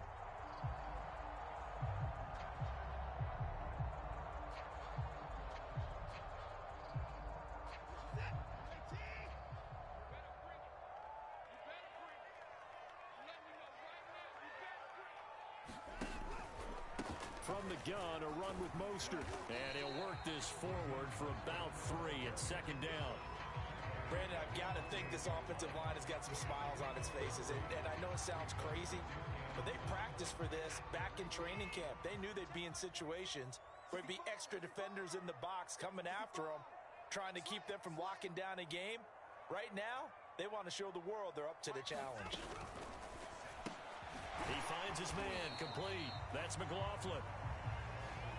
F: From the gun, a run with Mostert. And he'll work this forward for about 3 at 2nd down.
E: Brandon, I've got to think this offensive line has got some smiles on its faces. And I know it sounds crazy, but they practiced for this back in training camp. They knew they'd be in situations where it'd be extra defenders in the box coming after them, trying to keep them from locking down a game. Right now, they want to show the world they're up to the challenge.
F: He finds his man, complete. That's McLaughlin.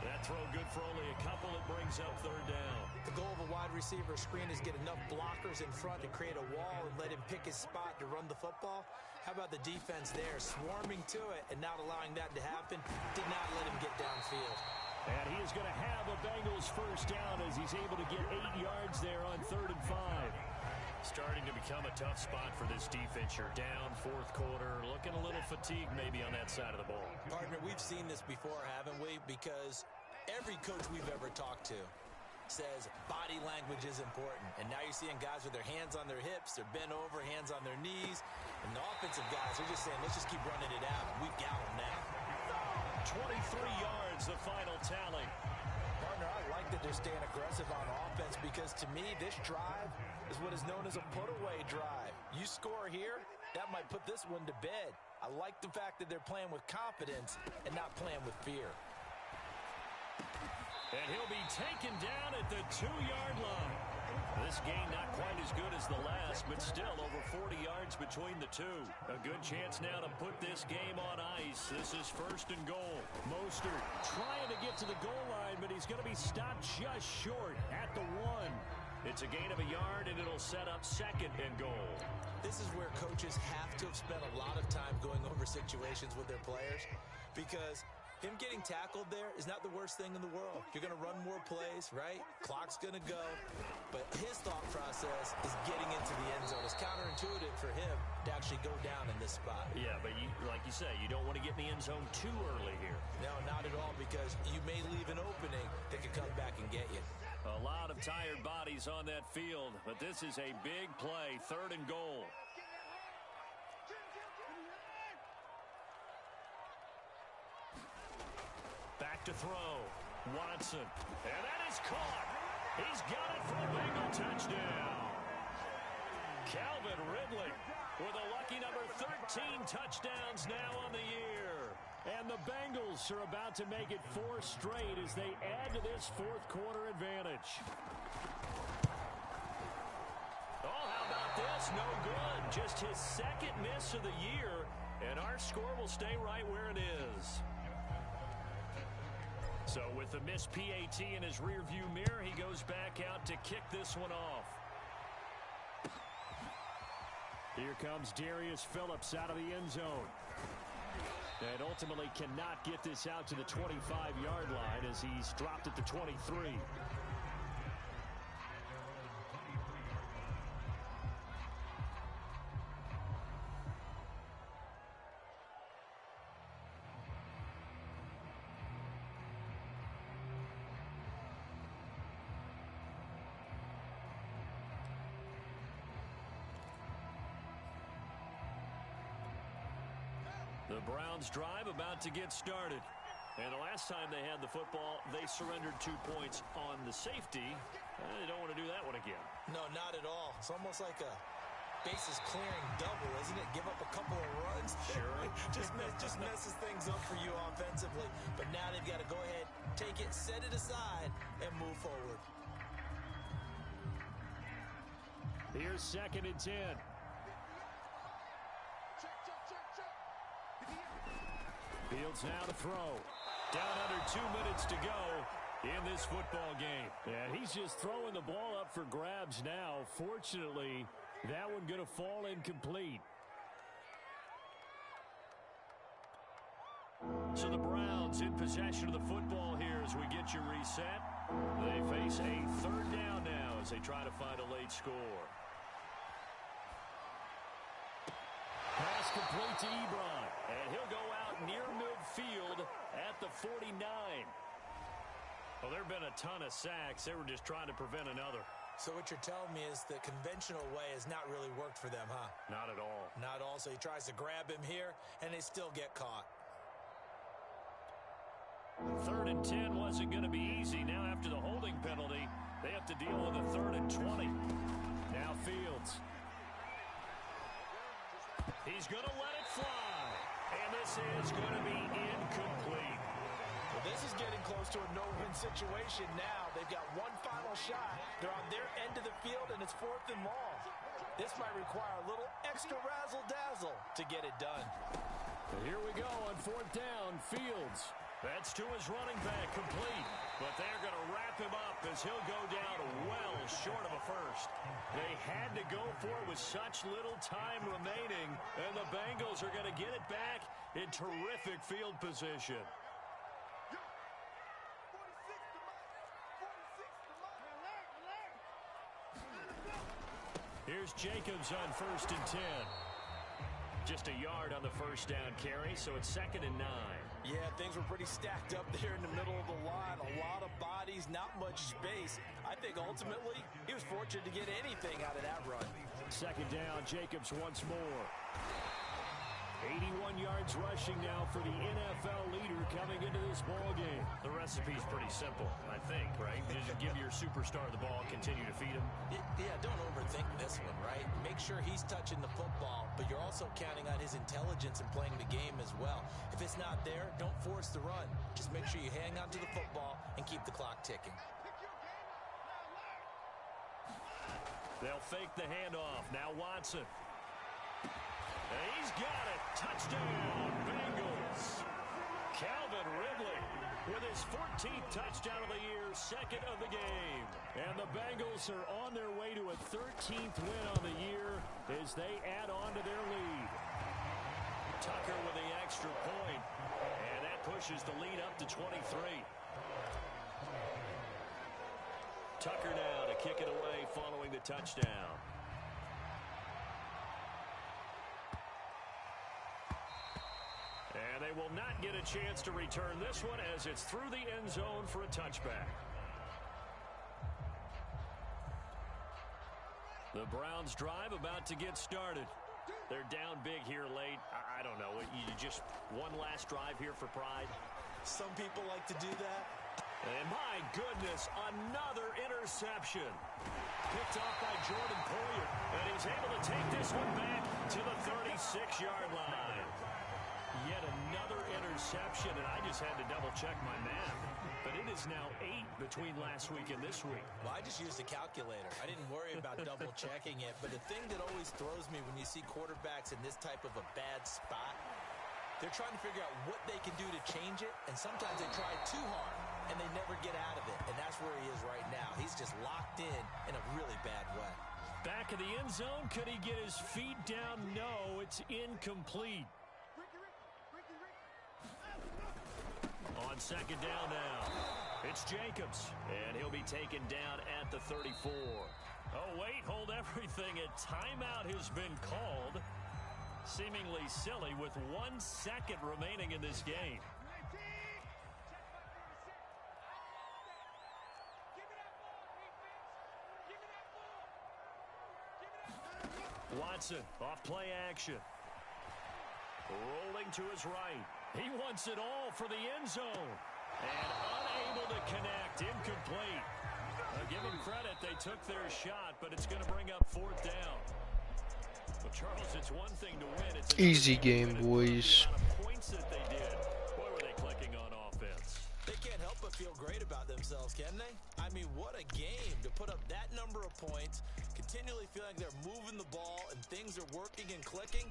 F: That throw good for only a couple. It brings up 3rd down.
E: The goal of a wide receiver screen is get enough blockers in front to create a wall and let him pick his spot to run the football. How about the defense there, swarming to it and not allowing that to happen? Did not let him get downfield.
F: And he is going to have a Bengals 1st down as he's able to get 8 yards there on 3rd and 5. Starting to become a tough spot for this defense. You're down 4th quarter, looking a little fatigued maybe on that side of the ball.
E: Partner, we've seen this before, haven't we? Because every coach we've ever talked to says body language is important. And now you're seeing guys with their hands on their hips, they're bent over, hands on their knees. And the offensive guys are just saying, let's just keep running it out. We've got them now.
F: 23 yards, the final tally.
E: Partner, I like that they're staying aggressive on offense because to me, this drive is what is known as a put-away drive. You score here, that might put this one to bed. I like the fact that they're playing with confidence and not playing with fear.
F: And he'll be taken down at the 2-yard line. This game not quite as good as the last, but still over 40 yards between the two. A good chance now to put this game on ice. This is 1st and goal. Mostert trying to get to the goal line, but he's going to be stopped just short at the 1. It's a gain of a yard, and it'll set up 2nd and goal.
E: This is where coaches have to have spent a lot of time going over situations with their players because him getting tackled there is not the worst thing in the world. You're going to run more plays, right? Clock's going to go. But his thought process is getting into the end zone. It's counterintuitive for him to actually go down in this spot.
F: Yeah, but like you say, you don't want to get in the end zone too early here.
E: No, not at all, because you may leave an opening that could come back and get you.
F: A lot of tired bodies on that field, but this is a big play, 3rd and goal. Back to throw. Watson. And that is caught. He's got it for a Bengal touchdown. Calvin Ridley with a lucky number 13 touchdowns now on the year. And the Bengals are about to make it 4 straight as they add to this fourth quarter advantage. Oh, how about this? No good. Just his second miss of the year, and our score will stay right where it is. So with the missed PAT in his rearview mirror, he goes back out to kick this one off. Here comes Darius Phillips out of the end zone. And ultimately cannot get this out to the 25-yard line as he's dropped at the 23. The Browns drive about to get started. And the last time they had the football, they surrendered 2 points on the safety. They don't want to do that one again.
E: No, not at all. It's almost like a bases clearing double, isn't it? Give up a couple of runs.
F: Sure.
E: just messes things up for you offensively. But now they've got to go ahead, take it, set it aside, and move forward.
F: Here's 2nd and 10. Fields now to throw. Down under 2 minutes to go in this football game. And he's just throwing the ball up for grabs now. Fortunately, that one going to fall incomplete. So the Browns in possession of the football here as we get you reset. They face a 3rd down now as they try to find a late score. Pass complete to Ebron, and he'll go out near midfield at the 49. Well, there have been a ton of sacks. They were just trying to prevent another.
E: So what you're telling me is the conventional way has not really worked for them, huh?
F: Not at all.
E: Not at all. So he tries to grab him here, and they still get caught.
F: 3rd and 10 wasn't going to be easy. Now after the holding penalty, they have to deal with a 3rd and 20. Now Fields. He's going to let it fly. And this is going to be incomplete.
E: Well, this is getting close to a no-win situation now. They've got one final shot. They're on their end of the field, and it's 4th and long. This might require a little extra razzle-dazzle to get it done.
F: And here we go on 4th down. Fields. That's to his running back, complete. But they're going to wrap him up as he'll go down well short of a first. They had to go for it with such little time remaining, and the Bengals are going to get it back in terrific field position. Here's Jacobs on 1st and 10. Just a yard on the 1st down carry, so it's 2nd and 9.
E: Yeah, things were pretty stacked up there in the middle of the line. A lot of bodies, not much space. I think ultimately he was fortunate to get anything out of that run.
F: 2nd down, Jacobs once more. 81 yards rushing now for the NFL leader coming into this ball game. The recipe's pretty simple, I think, right? Just give your superstar the ball, continue to feed him.
E: Yeah, don't overthink this one, right? Make sure he's touching the football, but you're also counting on his intelligence in playing the game as well. If it's not there, don't force the run. Just make sure you hang on to the football and keep the clock ticking.
F: They'll fake the handoff. Now Watson. And he's got it. Touchdown, Bengals. Calvin Ridley with his 14th touchdown of the year, 2nd of the game. And the Bengals are on their way to a 13th win on the year as they add on to their lead. Tucker with the extra point, and that pushes the lead up to 23. Tucker now to kick it away following the touchdown. And they will not get a chance to return this one as it's through the end zone for a touchback. The Browns drive about to get started. They're down big here late. I don't know. You just one last drive here for pride?
E: Some people like to do that.
F: And my goodness, another interception. Picked off by Jordan Poyer. And he's able to take this one back to the 36-yard line. Yet another interception, and I just had to double-check my math. But it is now 8 between last week and this week.
E: Well, I just used a calculator. I didn't worry about double-checking it. But the thing that always throws me when you see quarterbacks in this type of a bad spot, they're trying to figure out what they can do to change it, and sometimes they try too hard, and they never get out of it. And that's where he is right now. He's just locked in a really bad way.
F: Back in the end zone, could he get his feet down? No, it's incomplete. On second down now, it's Jacobs, and he'll be taken down at the 34. Oh, wait, hold everything. A timeout has been called. Seemingly silly with 1 second remaining in this game. Watson off play action. Rolling to his right. He wants it all for the end zone. And unable to connect. Incomplete. Give them credit. They took their shot, but it's going to bring up 4th down. Well, Charles, it's one thing to win. It's
A: easy game, boys.
F: Points that they did. Boy, were they clicking on offense.
E: They can't help but feel great about themselves, can they? I mean, what a game to put up that number of points, continually feel like they're moving the ball and things are working and clicking.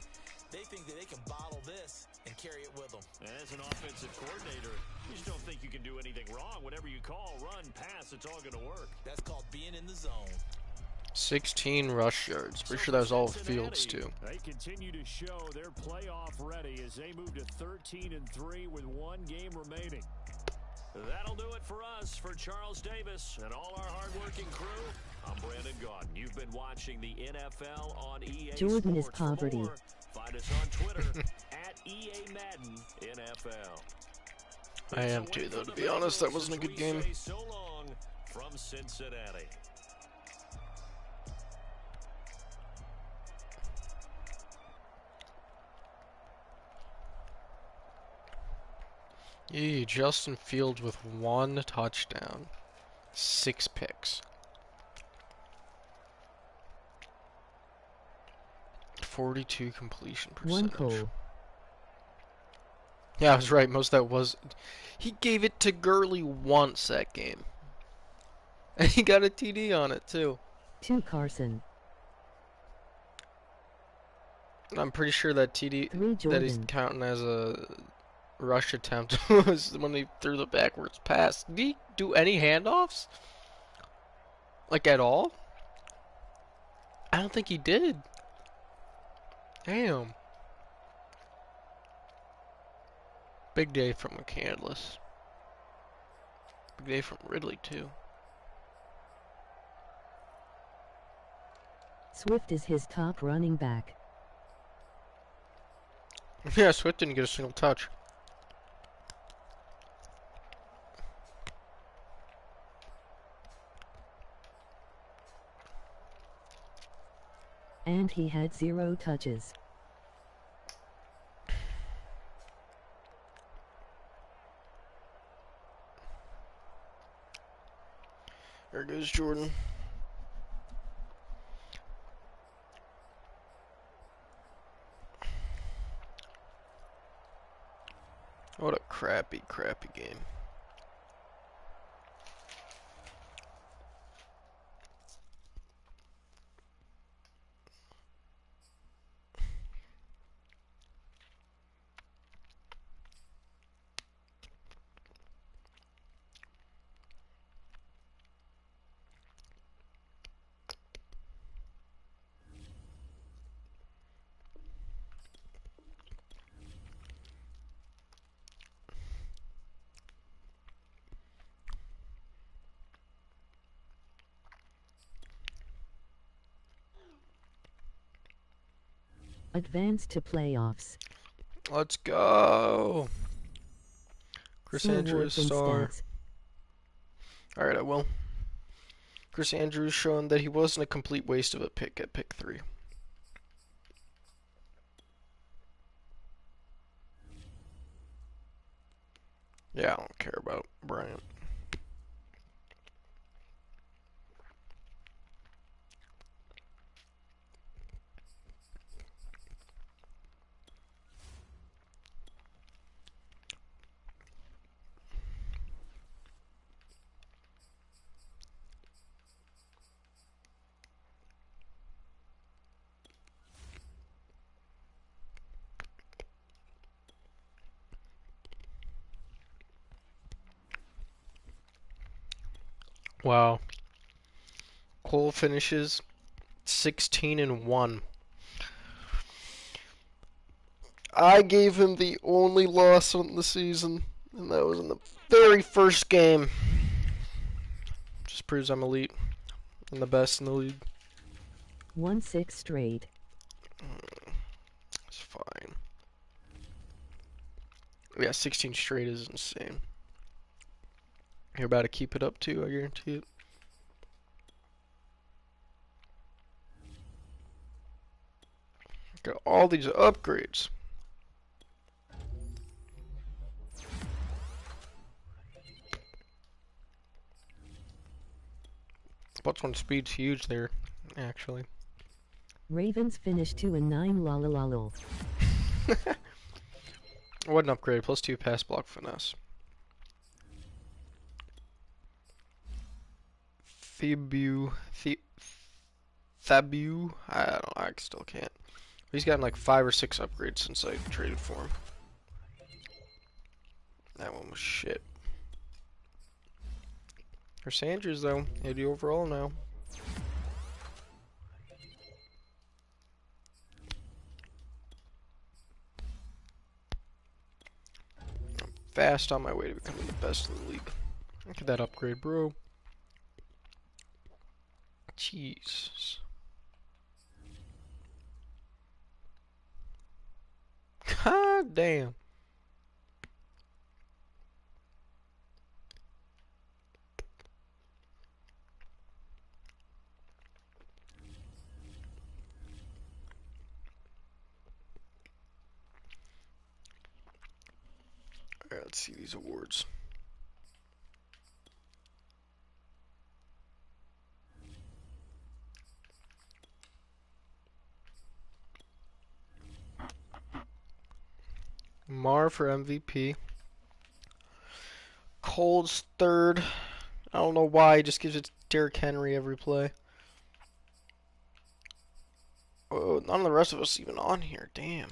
E: They think that they can bottle this and carry it with them.
F: As an offensive coordinator, you just don't think you can do anything wrong. Whatever you call, run, pass, it's all going to work.
E: That's called being in the zone.
A: 16 rush yards. Pretty sure that was all Fields too.
F: They continue to show they're playoff ready as they move to 13-3 with 1 game remaining. That'll do it for us. For Charles Davis and all our hard-working crew, I'm Brandon Gaudin. You've been watching the NFL on EA
C: Jordan is
F: Sports.
C: poverty.
F: Find us on Twitter at EA Madden NFL.
A: I am too, though. To be honest, that wasn't a good game.
F: So long from Cincinnati.
A: Yeah, Justin Fields with 1 touchdown, 6 picks. 42 completion percentage.
C: 1 goal.
A: Yeah, I was right. Most of that was... He gave it to Gurley once that game. And he got a TD on it, too.
C: 2 Carson.
A: I'm pretty sure that TD
C: 3
A: that he's
C: Jordan.
A: counting as a rush attempt was when he threw the backwards pass. Did he do any handoffs? Like, at all? I don't think he did. Damn. Big day from McCandless. Big day from Ridley, too.
C: Swift is his top running back.
A: Yeah, Swift didn't get a single touch.
C: And he had 0 touches.
A: There goes Jordan. What a crappy game.
C: Advance to playoffs.
A: Let's go. Chris
C: See
A: Andrews,
C: awards and
A: star.
C: stats.
A: Alright, I will. Chris Andrews showing that he wasn't a complete waste of a pick at pick 3. Yeah, I don't care about Bryant. Wow. Cole finishes 16-1. I gave him the only loss on the season, and that was in the very first game. Just proves I'm elite and the best in the league.
C: 1-6 straight.
A: It's fine. Yeah, 16 straight is insane. You're about to keep it up too, I guarantee it. Got all these upgrades. +1 speed's huge there, actually.
C: Ravens finish 2-9 lol.
A: What an upgrade, +2 pass block finesse. Thabu, I still can't. He's gotten like 5 or 6 upgrades since I traded for him. That one was shit. For Sanders though, 80 overall now. I'm fast on my way to becoming the best in the league. Look at that upgrade, bro. Jesus. God damn. Alright, let's see these awards. Mar for MVP. Cole's third. I don't know why, he just gives it to Derrick Henry every play. Oh, none of the rest of us even on here. Damn.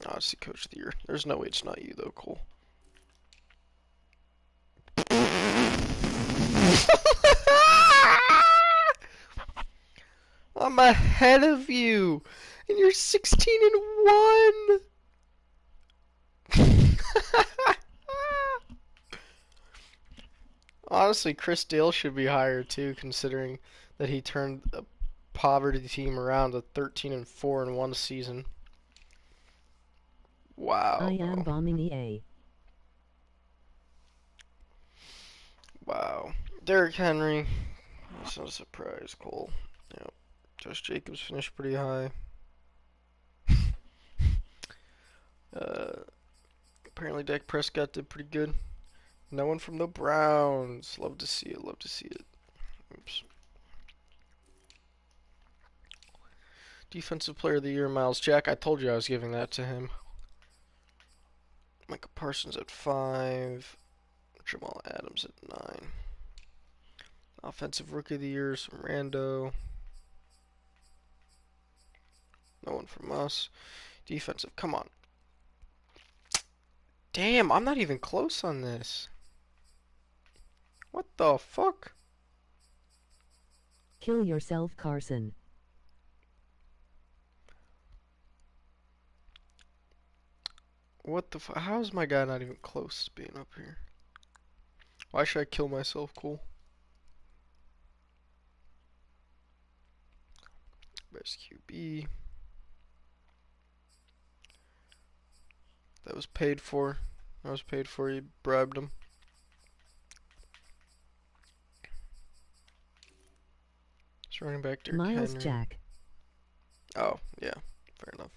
A: Oh, I see Coach of the Year. There's no way it's not you though, Cole. I'm ahead of you, and you're 16-1. Honestly, Chris Dale should be higher too, considering that he turned a poverty team around to 13-4 in one season. Wow.
C: I am bombing EA.
A: Wow. Derrick Henry. That's not a surprise, Cole. Yep. Josh Jacobs finished pretty high. Apparently Dak Prescott did pretty good. No one from the Browns. Love to see it. Love to see it. Oops. Defensive Player of the Year, Miles Jack. I told you I was giving that to him. Micah Parsons at 5. Jamal Adams at 9. Offensive Rookie of the Year, some rando. No one from us. Defensive, come on. Damn, I'm not even close on this. What the fuck?
C: Kill yourself, Carson.
A: What the fuck? How is my guy not even close to being up here? Why should I kill myself, Cole? Best QB. That was paid for. That was paid for. You bribed him. It's running back Derrick
C: Miles
A: Henry.
C: Jack.
A: Oh, yeah. Fair enough.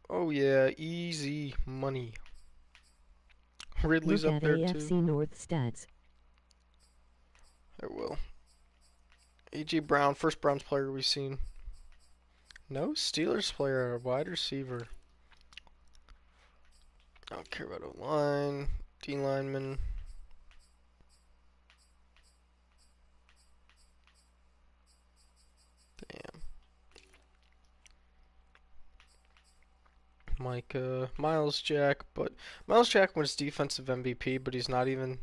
A: Oh yeah, easy money. Ridley's
C: Look
A: up
C: at
A: there
C: AFC
A: too.
C: North stats.
A: I will. A.J. Brown, first Browns player we've seen. No Steelers player, wide receiver. I don't care about O-line, D lineman. Damn. Miles Jack, but Miles Jack wins defensive MVP, but he's not even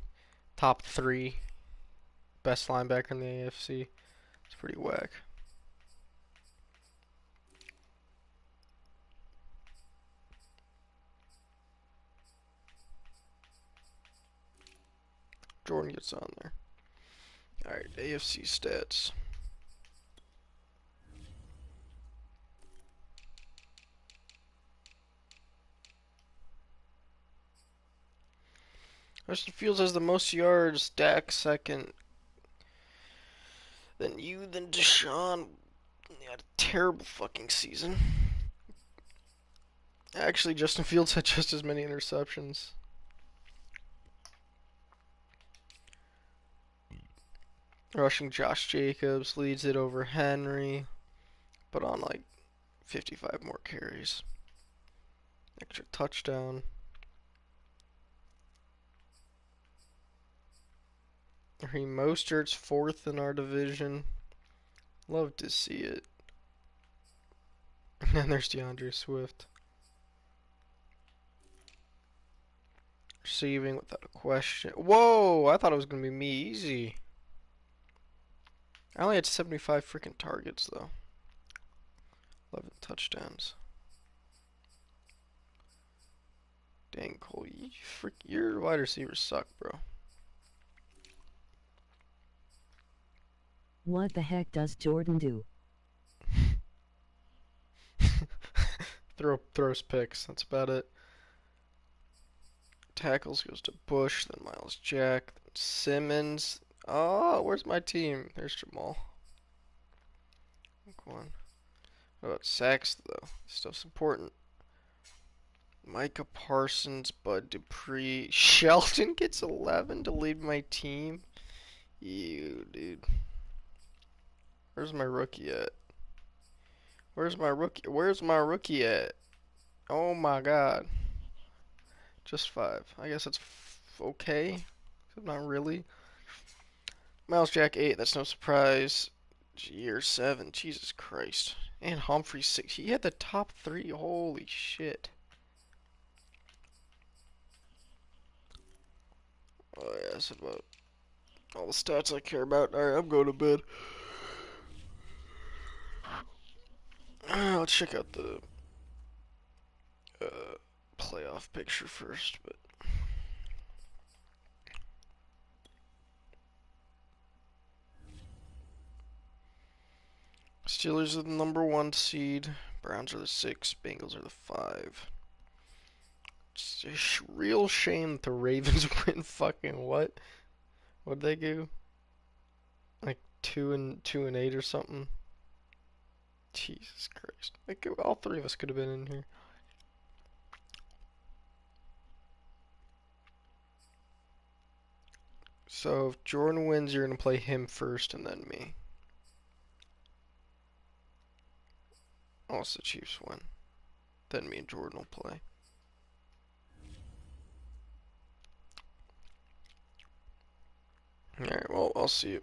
A: top 3 best linebacker in the AFC. It's pretty whack. Jordan gets on there. Alright, AFC stats. Justin Fields has the most yards, Dak second. Then Deshaun. He had a terrible fucking season. Actually, Justin Fields had just as many interceptions. Rushing Josh Jacobs leads it over Henry, but on like 55 more carries. Extra touchdown. Raheem Mostert's 4th in our division. Love to see it. And there's DeAndre Swift. Receiving without a question. Whoa! I thought it was going to be me easy. I only had 75 freaking targets, though. 11 touchdowns. Dang, Cole. Your wide receivers suck, bro.
C: What the heck does Jordan do?
A: Throws picks. That's about it. Tackles goes to Bush, then Miles Jack, then Simmons. Oh, where's my team? There's Jamal. Go on. What about sacks, though? Stuff's important. Micah Parsons, Bud Dupree. Shelton gets 11 to lead my team. Ew, dude. Where's my rookie at? Where's my rookie at? Oh my god. Just 5. I guess that's okay. Not really. Miles Jack 8. That's no surprise. Year 7. Jesus Christ. And Humphrey 6. He had the top 3. Holy shit. Oh yeah, that's about all the stats I care about. Alright, I'm going to bed. Let's check out the playoff picture first, but Steelers are the number 1 seed, Browns are the 6, Bengals are the 5. It's a real shame that the Ravens win fucking what? What'd they do? Like 2-8 or something? Jesus Christ. Like, all 3 of us could have been in here. So if Jordan wins, you're going to play him first and then me. Also, Chiefs win. Then me and Jordan will play. Alright, well, I'll see you.